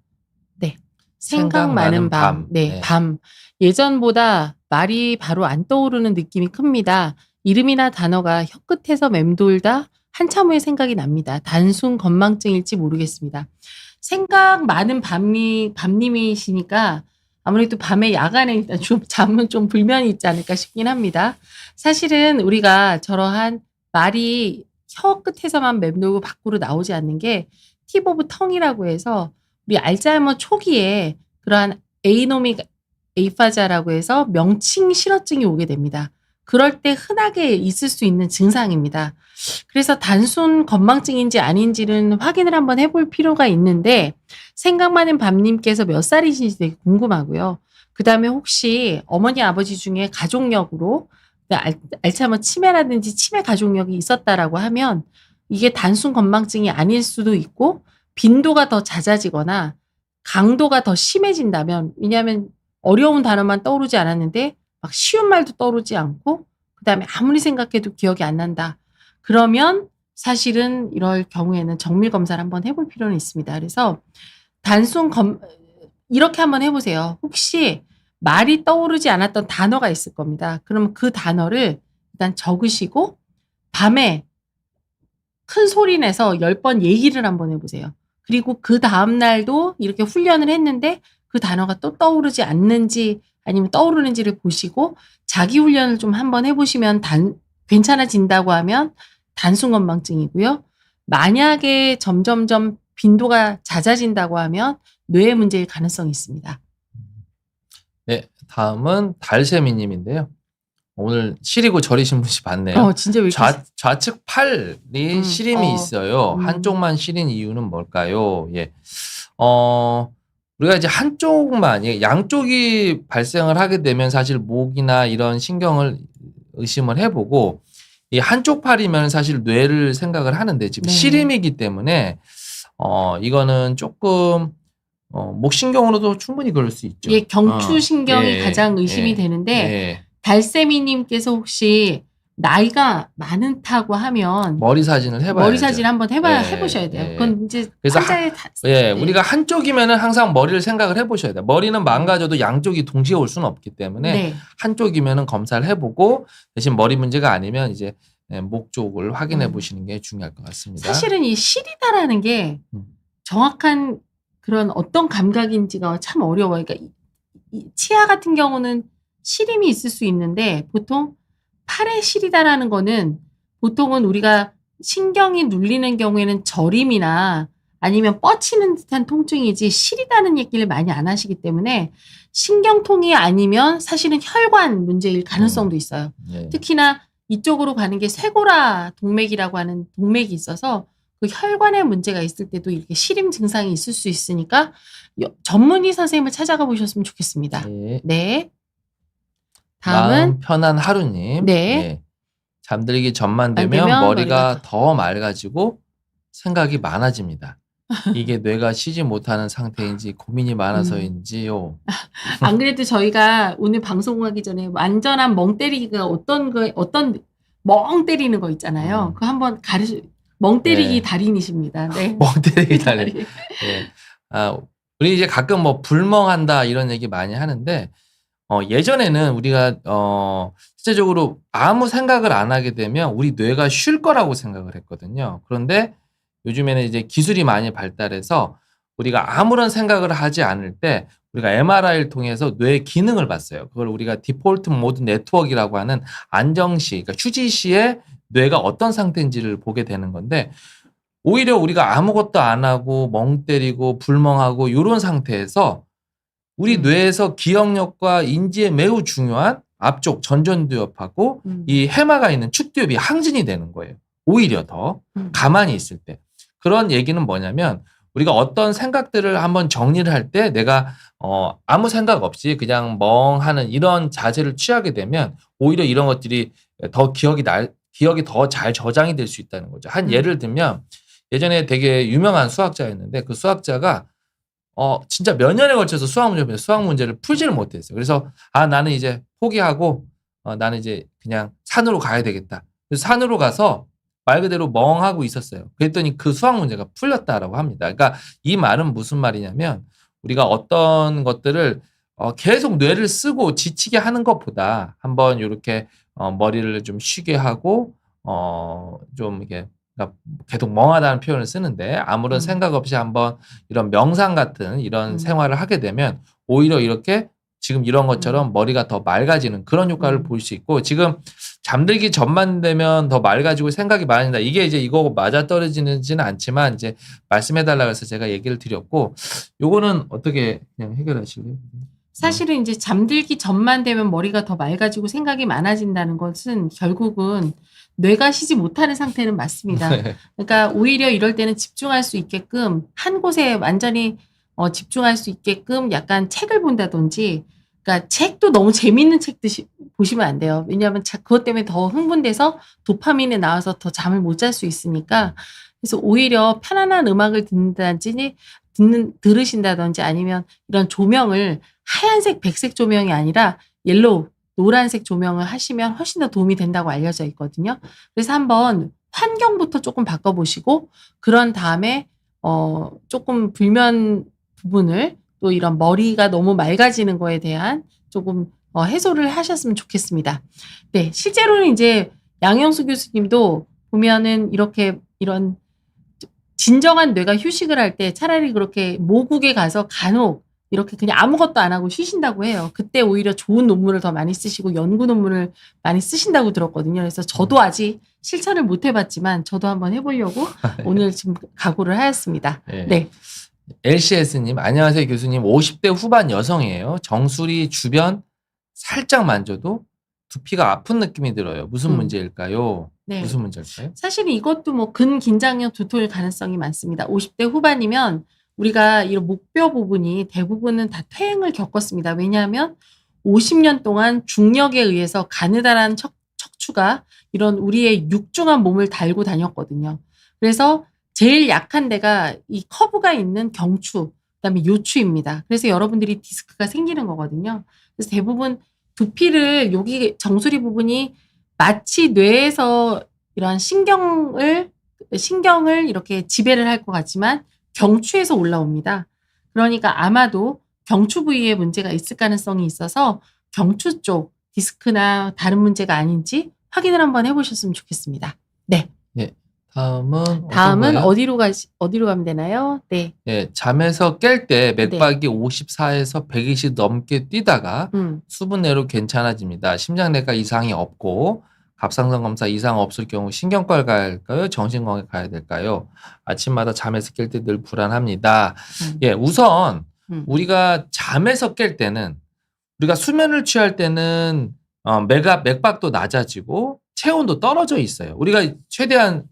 네. 생각 많은 밤. 네, 네. 밤. 예전보다 말이 바로 안 떠오르는 느낌이 큽니다. 이름이나 단어가 혀끝에서 맴돌다 한참 후에 생각이 납니다. 단순 건망증일지 모르겠습니다. 생각 많은 밤님이시니까 아무래도 밤에 야간에 일단 좀 잠은 좀 불면이 있지 않을까 싶긴 합니다. 사실은 우리가 저러한 말이 혀 끝에서만 맴돌고 밖으로 나오지 않는 게 팁 오브 텅이라고 해서 우리 알츠하이머 초기에 그러한 에이노믹 에이파자라고 해서 명칭 실어증이 오게 됩니다. 그럴 때 흔하게 있을 수 있는 증상입니다. 그래서 단순 건망증인지 아닌지는 확인을 한번 해볼 필요가 있는데 생각 많은 밤님께서 몇 살이신지 되게 궁금하고요. 그 다음에 혹시 어머니 아버지 중에 가족력으로 알츠하이머 치매라든지 치매 가족력이 있었다라고 하면 이게 단순 건망증이 아닐 수도 있고 빈도가 더 잦아지거나 강도가 더 심해진다면 왜냐하면 어려운 단어만 떠오르지 않았는데 막 쉬운 말도 떠오르지 않고 그다음에 아무리 생각해도 기억이 안 난다. 그러면 사실은 이럴 경우에는 정밀 검사를 한번 해볼 필요는 있습니다. 그래서 이렇게 한번 해보세요. 혹시 말이 떠오르지 않았던 단어가 있을 겁니다. 그러면 그 단어를 일단 적으시고 밤에 큰 소리 내서 10번 얘기를 한번 해보세요. 그리고 그 다음날도 이렇게 훈련을 했는데 그 단어가 또 떠오르지 않는지 아니면 떠오르는지를 보시고 자기 훈련을 좀 한번 해보시면 괜찮아진다고 하면 단순 건망증이고요. 만약에 점점점 빈도가 잦아진다고 하면 뇌의 문제일 가능성이 있습니다. 네, 다음은 달세미님인데요. 오늘 시리고 저리신 분이 많네요. 진짜 왜 이렇게 좌측 팔이 시림이 있어요. 한쪽만 시린 이유는 뭘까요? 예. 우리가 이제 한쪽만, 양쪽이 발생을 하게 되면 사실 목이나 이런 신경을 의심을 해보고, 이 한쪽 팔이면 사실 뇌를 생각을 하는데 지금 네. 시림이기 때문에, 이거는 조금, 목신경으로도 충분히 그럴 수 있죠. 예, 경추신경이 예, 가장 의심이 예, 되는데, 예. 달세미님께서 혹시 나이가 많다고 하면 머리 사진을 해봐야죠. 머리 사진 한번 예, 해보셔야 돼요. 예. 그건 이제 그래서 환자의 예, 우리가 한쪽이면은 항상 머리를 생각을 해보셔야 돼요. 머리는 망가져도 양쪽이 동시에 올 수는 없기 때문에 네. 한쪽이면은 검사를 해보고 대신 머리 문제가 아니면 이제 목 쪽을 확인해 보시는 게 중요할 것 같습니다. 사실은 이 시리다라는 게 정확한 그런 어떤 감각인지가 참 어려워요. 그러니까 이 치아 같은 경우는 시림이 있을 수 있는데 보통 팔에 시리다라는 거는 보통은 우리가 신경이 눌리는 경우에는 저림이나 아니면 뻗치는 듯한 통증이지 시리다는 얘기를 많이 안 하시기 때문에 신경통이 아니면 사실은 혈관 문제일 가능성도 있어요. 예. 특히나 이쪽으로 가는 게 쇄골화 동맥이라고 하는 동맥이 있어서 그 혈관에 문제가 있을 때도 이렇게 시림 증상이 있을 수 있으니까 전문의 선생님을 찾아가 보셨으면 좋겠습니다. 예. 네. 마음 다음은 편한 하루님. 네. 예. 잠들기 전만 되면 되면 머리가 더 맑아지고 생각이 많아집니다. 이게 뇌가 쉬지 못하는 상태인지 고민이 많아서인지요. 안 그래도 저희가 오늘 방송하기 전에 완전한 멍 때리기가 어떤 멍 때리는 거 있잖아요. 그거 한번 멍 때리기 네. 달인이십니다. 네. 멍 때리기 달인. 예. 우리 이제 가끔 뭐 불멍한다 이런 얘기 많이 하는데 예전에는 우리가 실제적으로 아무 생각을 안 하게 되면 우리 뇌가 쉴 거라고 생각을 했거든요. 그런데 요즘에는 이제 기술이 많이 발달해서 우리가 아무런 생각을 하지 않을 때 우리가 MRI를 통해서 뇌의 기능을 봤어요. 그걸 우리가 디폴트 모드 네트워크라고 하는 안정시, 그러니까 휴지 시에 뇌가 어떤 상태인지를 보게 되는 건데 오히려 우리가 아무것도 안 하고 멍 때리고 불멍하고 이런 상태에서 우리 뇌에서 기억력과 인지에 매우 중요한 앞쪽 전전두엽하고 이 해마가 있는 축두엽이 항진이 되는 거예요. 오히려 더 가만히 있을 때. 그런 얘기는 뭐냐면 우리가 어떤 생각들을 한번 정리를 할 때 내가 아무 생각 없이 그냥 멍하는 이런 자세를 취하게 되면 오히려 이런 것들이 더 기억이 더 잘 저장이 될 수 있다는 거죠. 한 예를 들면 예전에 되게 유명한 수학자였는데 그 수학자가 진짜 몇 년에 걸쳐서 수학 문제를 풀지를 못했어요. 그래서 나는 이제 포기하고 나는 이제 그냥 산으로 가야 되겠다. 그래서 산으로 가서 말 그대로 멍하고 있었어요. 그랬더니 그 수학 문제가 풀렸다라고 합니다. 그러니까 이 말은 무슨 말이냐면 우리가 어떤 것들을 계속 뇌를 쓰고 지치게 하는 것보다 한번 이렇게 머리를 좀 쉬게 하고 좀 이렇게 그러니까 계속 멍하다는 표현을 쓰는데 아무런 생각 없이 한번 이런 명상 같은 이런 생활을 하게 되면 오히려 이렇게 지금 이런 것처럼 머리가 더 맑아지는 그런 효과를 볼 수 있고 지금 잠들기 전만 되면 더 맑아지고 생각이 많아진다. 이게 이제 이거 맞아떨어지지는 않지만 이제 말씀해달라고 해서 제가 얘기를 드렸고 요거는 어떻게 그냥 해결하실래요? 사실은 이제 잠들기 전만 되면 머리가 더 맑아지고 생각이 많아진다는 것은 결국은 뇌가 쉬지 못하는 상태는 맞습니다. 그러니까 오히려 이럴 때는 집중할 수 있게끔 한 곳에 완전히 집중할 수 있게끔 약간 책을 본다든지 그러니까 책도 너무 재밌는 책 보시면 안 돼요. 왜냐하면 그것 때문에 더 흥분돼서 도파민이 나와서 더 잠을 못 잘 수 있으니까 그래서 오히려 편안한 음악을 들으신다든지 아니면 이런 조명을 하얀색, 백색 조명이 아니라 옐로우, 노란색 조명을 하시면 훨씬 더 도움이 된다고 알려져 있거든요. 그래서 한번 환경부터 조금 바꿔보시고 그런 다음에 조금 불면 부분을 또 이런 머리가 너무 맑아지는 거에 대한 조금 해소를 하셨으면 좋겠습니다. 네, 실제로는 이제 양영수 교수님도 보면은 이런 진정한 뇌가 휴식을 할 때 차라리 그렇게 모국에 가서 간혹 이렇게 그냥 아무것도 안 하고 쉬신다고 해요. 그때 오히려 좋은 논문을 더 많이 쓰시고 연구 논문을 많이 쓰신다고 들었거든요. 그래서 저도 아직 실천을 못 해봤지만 저도 한번 해보려고 오늘 지금 각오를 하였습니다. 네. LCS님, 안녕하세요 교수님. 50대 후반 여성이에요. 정수리 주변 살짝 만져도 두피가 아픈 느낌이 들어요. 무슨 문제일까요? 네. 무슨 문제일까요? 사실 이것도 뭐 근긴장형 두통일 가능성이 많습니다. 50대 후반이면 우리가 이런 목뼈 부분이 대부분은 다 퇴행을 겪었습니다. 왜냐하면 50년 동안 중력에 의해서 가느다란 척추가 이런 우리의 육중한 몸을 달고 다녔거든요. 그래서 제일 약한 데가 이 커브가 있는 경추, 그다음에 요추입니다. 그래서 여러분들이 디스크가 생기는 거거든요. 그래서 대부분 두피를 여기 정수리 부분이 마치 뇌에서 이러한 신경을 이렇게 지배를 할 것 같지만 경추에서 올라옵니다. 그러니까 아마도 경추 부위에 문제가 있을 가능성이 있어서 경추 쪽 디스크나 다른 문제가 아닌지 확인을 한번 해보셨으면 좋겠습니다. 네. 예. 다음은 다음은 어떤 거예요? 어디로 가면 되나요? 네. 예, 잠에서 깰 때 맥박이 54에서 120 넘게 뛰다가 수분 내로 괜찮아집니다. 심장내과 이상이 없고 갑상선 검사 이상 없을 경우 신경과를 가야 할까요? 정신과에 가야 될까요? 아침마다 잠에서 깰 때 늘 불안합니다. 예, 우선 우리가 잠에서 깰 때는 우리가 수면을 취할 때는 맥박도 낮아지고 체온도 떨어져 있어요. 우리가 최대한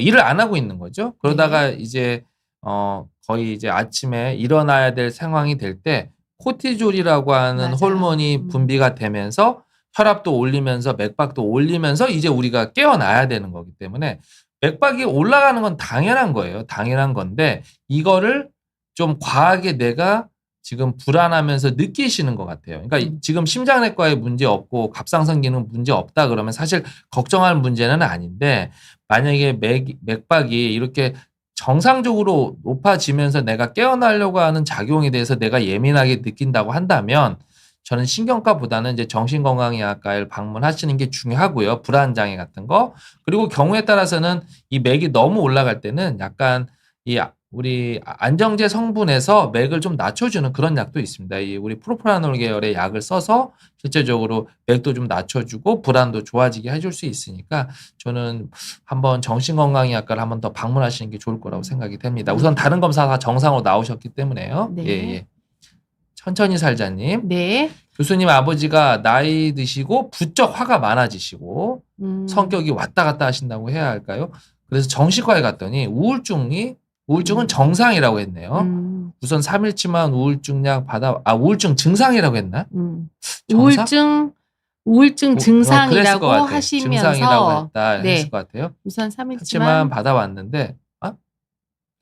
일을 안 하고 있는 거죠. 그러다가 이제 거의 이제 아침에 일어나야 될 상황이 될 때 코티졸이라고 하는 맞아요. 호르몬이 분비가 되면서 혈압도 올리면서 맥박도 올리면서 이제 우리가 깨어나야 되는 거기 때문에 맥박이 올라가는 건 당연한 거예요. 당연한 건데 이거를 좀 과하게 내가 지금 불안하면서 느끼시는 것 같아요. 그러니까 지금 심장내과에 문제 없고 갑상선 기능 문제 없다 그러면 사실 걱정할 문제는 아닌데 만약에 맥박이 이렇게 정상적으로 높아지면서 내가 깨어나려고 하는 작용에 대해서 내가 예민하게 느낀다고 한다면 저는 신경과보다는 이제 정신건강의학과를 방문하시는 게 중요하고요. 불안장애 같은 거. 그리고 경우에 따라서는 이 맥이 너무 올라갈 때는 약간 이 우리 안정제 성분에서 맥을 좀 낮춰주는 그런 약도 있습니다. 이 우리 프로프라놀 계열의 약을 써서 실제적으로 맥도 좀 낮춰주고 불안도 좋아지게 해줄 수 있으니까 저는 한번 정신건강의학과를 한번 더 방문하시는 게 좋을 거라고 생각이 됩니다. 우선 다른 검사 다 정상으로 나오셨기 때문에요. 네. 예. 천천히 살자님. 네. 교수님 아버지가 나이 드시고 부쩍 화가 많아지시고 성격이 왔다 갔다 하신다고 해야 할까요? 그래서 정신과에 갔더니 우울증은 정상이라고 했네요. 우선 3일치만 우울증약 우울증 증상이라고 했나? 우울증 증상이라고 그랬을 것 같아요. 하시면서 증상이라고 했다 네. 했을 것 같아요. 우선 하지만 3일치만 받아왔는데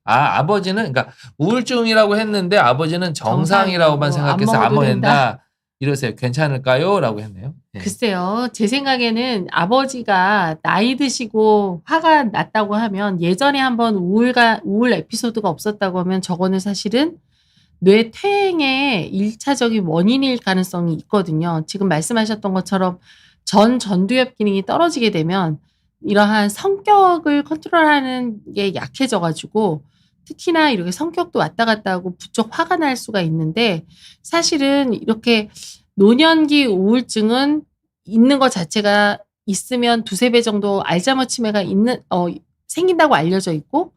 아버지는 그러니까 우울증이라고 했는데 아버지는 정상이라고만 생각해서 안 먹는다. 이러세요. 괜찮을까요? 라고 했네요. 네. 글쎄요. 제 생각에는 아버지가 나이 드시고 화가 났다고 하면 예전에 한번 우울 에피소드가 없었다고 하면 저거는 사실은 뇌 퇴행의 1차적인 원인일 가능성이 있거든요. 지금 말씀하셨던 것처럼 전두엽 기능이 떨어지게 되면 이러한 성격을 컨트롤하는 게 약해져 가지고 특히나 이렇게 성격도 왔다 갔다 하고 부쩍 화가 날 수가 있는데 사실은 이렇게 노년기 우울증은 있는 것 자체가 있으면 2-3배 정도 알츠하이머 치매가 생긴다고 알려져 있고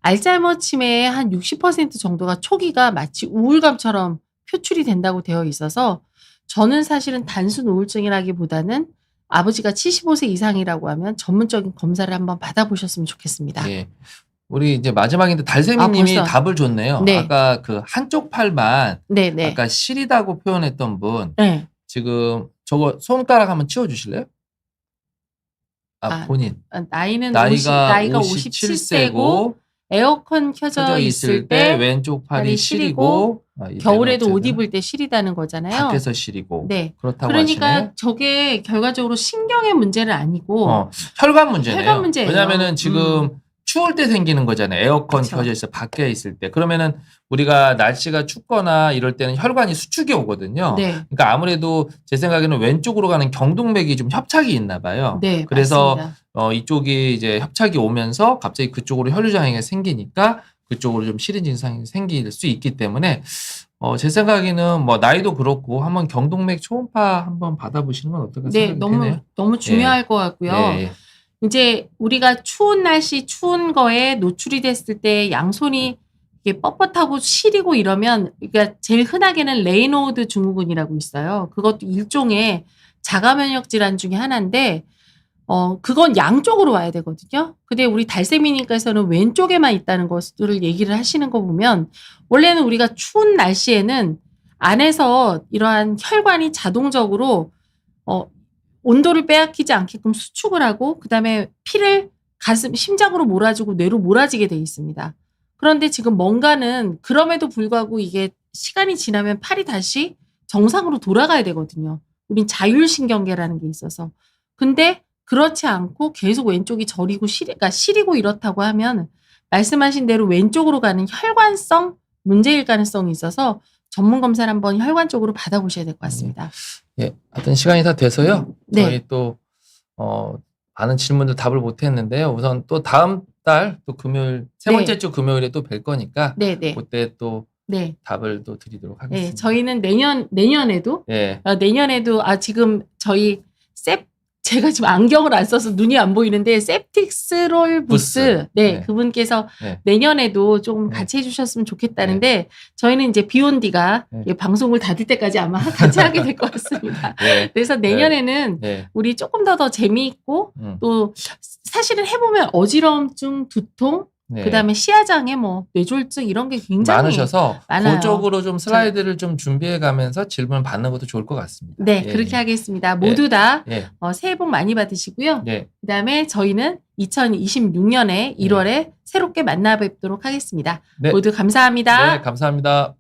알츠하이머 치매의 한 60% 정도가 초기가 마치 우울감처럼 표출이 된다고 되어 있어서 저는 사실은 단순 우울증이라기보다는 아버지가 75세 이상이라고 하면 전문적인 검사를 한번 받아보셨으면 좋겠습니다. 예. 우리 이제 마지막인데 달샘이님이 벌써. 답을 줬네요. 네. 아까 그 한쪽 팔만 네네. 아까 시리다고 표현했던 분 네. 지금 저거 손가락 한번 치워주실래요? 본인 나이가 57세고 에어컨 켜져 있을 때 왼쪽 팔이 팔이 시리고 겨울에도 옷 입을 때 시리다는 거잖아요. 밖에서 시리고 네. 그렇다고 그러니까 하시네. 저게 결과적으로 신경의 문제는 아니고 혈관 문제네요. 혈관 문제예요. 왜냐면은 지금 추울 때 생기는 거잖아요. 에어컨 그쵸. 켜져 있어 밖에 있을 때. 그러면은 우리가 날씨가 춥거나 이럴 때는 혈관이 수축이 오거든요. 네. 그러니까 아무래도 제 생각에는 왼쪽으로 가는 경동맥이 좀 협착이 있나 봐요. 네, 그래서 맞습니다. 이쪽이 이제 협착이 오면서 갑자기 그쪽으로 혈류 장애가 생기니까 그쪽으로 좀 시린 증상이 생길 수 있기 때문에 제 생각에는 뭐 나이도 그렇고 한번 경동맥 초음파 한번 받아보시는 건 어떨까 네, 생각이 되네요. 너무 중요할 것 같고요. 예. 이제 우리가 추운 날씨 추운 거에 노출이 됐을 때 양손이 이게 뻣뻣하고 시리고 이러면 그러니까 제일 흔하게는 레이노드 증후군이라고 있어요. 그것도 일종의 자가 면역 질환 중에 하나인데 그건 양쪽으로 와야 되거든요. 근데 우리 달세미님께서는 왼쪽에만 있다는 것을 얘기를 하시는 거 보면 원래는 우리가 추운 날씨에는 안에서 이러한 혈관이 자동적으로 온도를 빼앗기지 않게끔 수축을 하고 그다음에 피를 심장으로 몰아주고 뇌로 몰아지게 돼 있습니다. 그런데 지금 뭔가는 그럼에도 불구하고 이게 시간이 지나면 팔이 다시 정상으로 돌아가야 되거든요. 우린 자율신경계라는 게 있어서. 근데 그렇지 않고 계속 왼쪽이 저리고 그러니까 시리고 이렇다고 하면 말씀하신 대로 왼쪽으로 가는 혈관성 문제일 가능성이 있어서 전문 검사를 한번 혈관 쪽으로 받아보셔야 될 것 같습니다. 예, 하여튼 시간이 다 돼서요. 네. 저희 또 많은 질문들 답을 못 했는데요. 우선 또 다음 달 또 금요일 세 번째 네. 주 금요일에 또 뵐 거니까 네네. 그때 또 네. 답을 또 드리도록 하겠습니다. 네. 저희는 내년에도 예. 내년에도 지금 저희 제가 지금 안경을 안 써서 눈이 안 보이는데 셉틱스롤 부스 네, 네. 그분께서 네. 내년에도 좀 네. 같이 해주셨으면 좋겠다는데 저희는 이제 비욘디가 네. 방송을 닫을 때까지 아마 같이 하게 될 것 같습니다. 네. 그래서 내년에는 네. 우리 조금 더 재미있고 또 사실은 해보면 어지러움증, 두통 네. 그다음에 시야장애, 뇌졸중 이런 게 굉장히 많으셔서 많아요. 그쪽으로 좀 슬라이드를 좀 준비해 가면서 질문 받는 것도 좋을 것 같습니다. 네, 예, 그렇게 예. 하겠습니다. 모두 다 예. 새해 복 많이 받으시고요. 예. 그다음에 저희는 2026년에 1월에 새롭게 만나 뵙도록 하겠습니다. 네. 모두 감사합니다. 네, 감사합니다.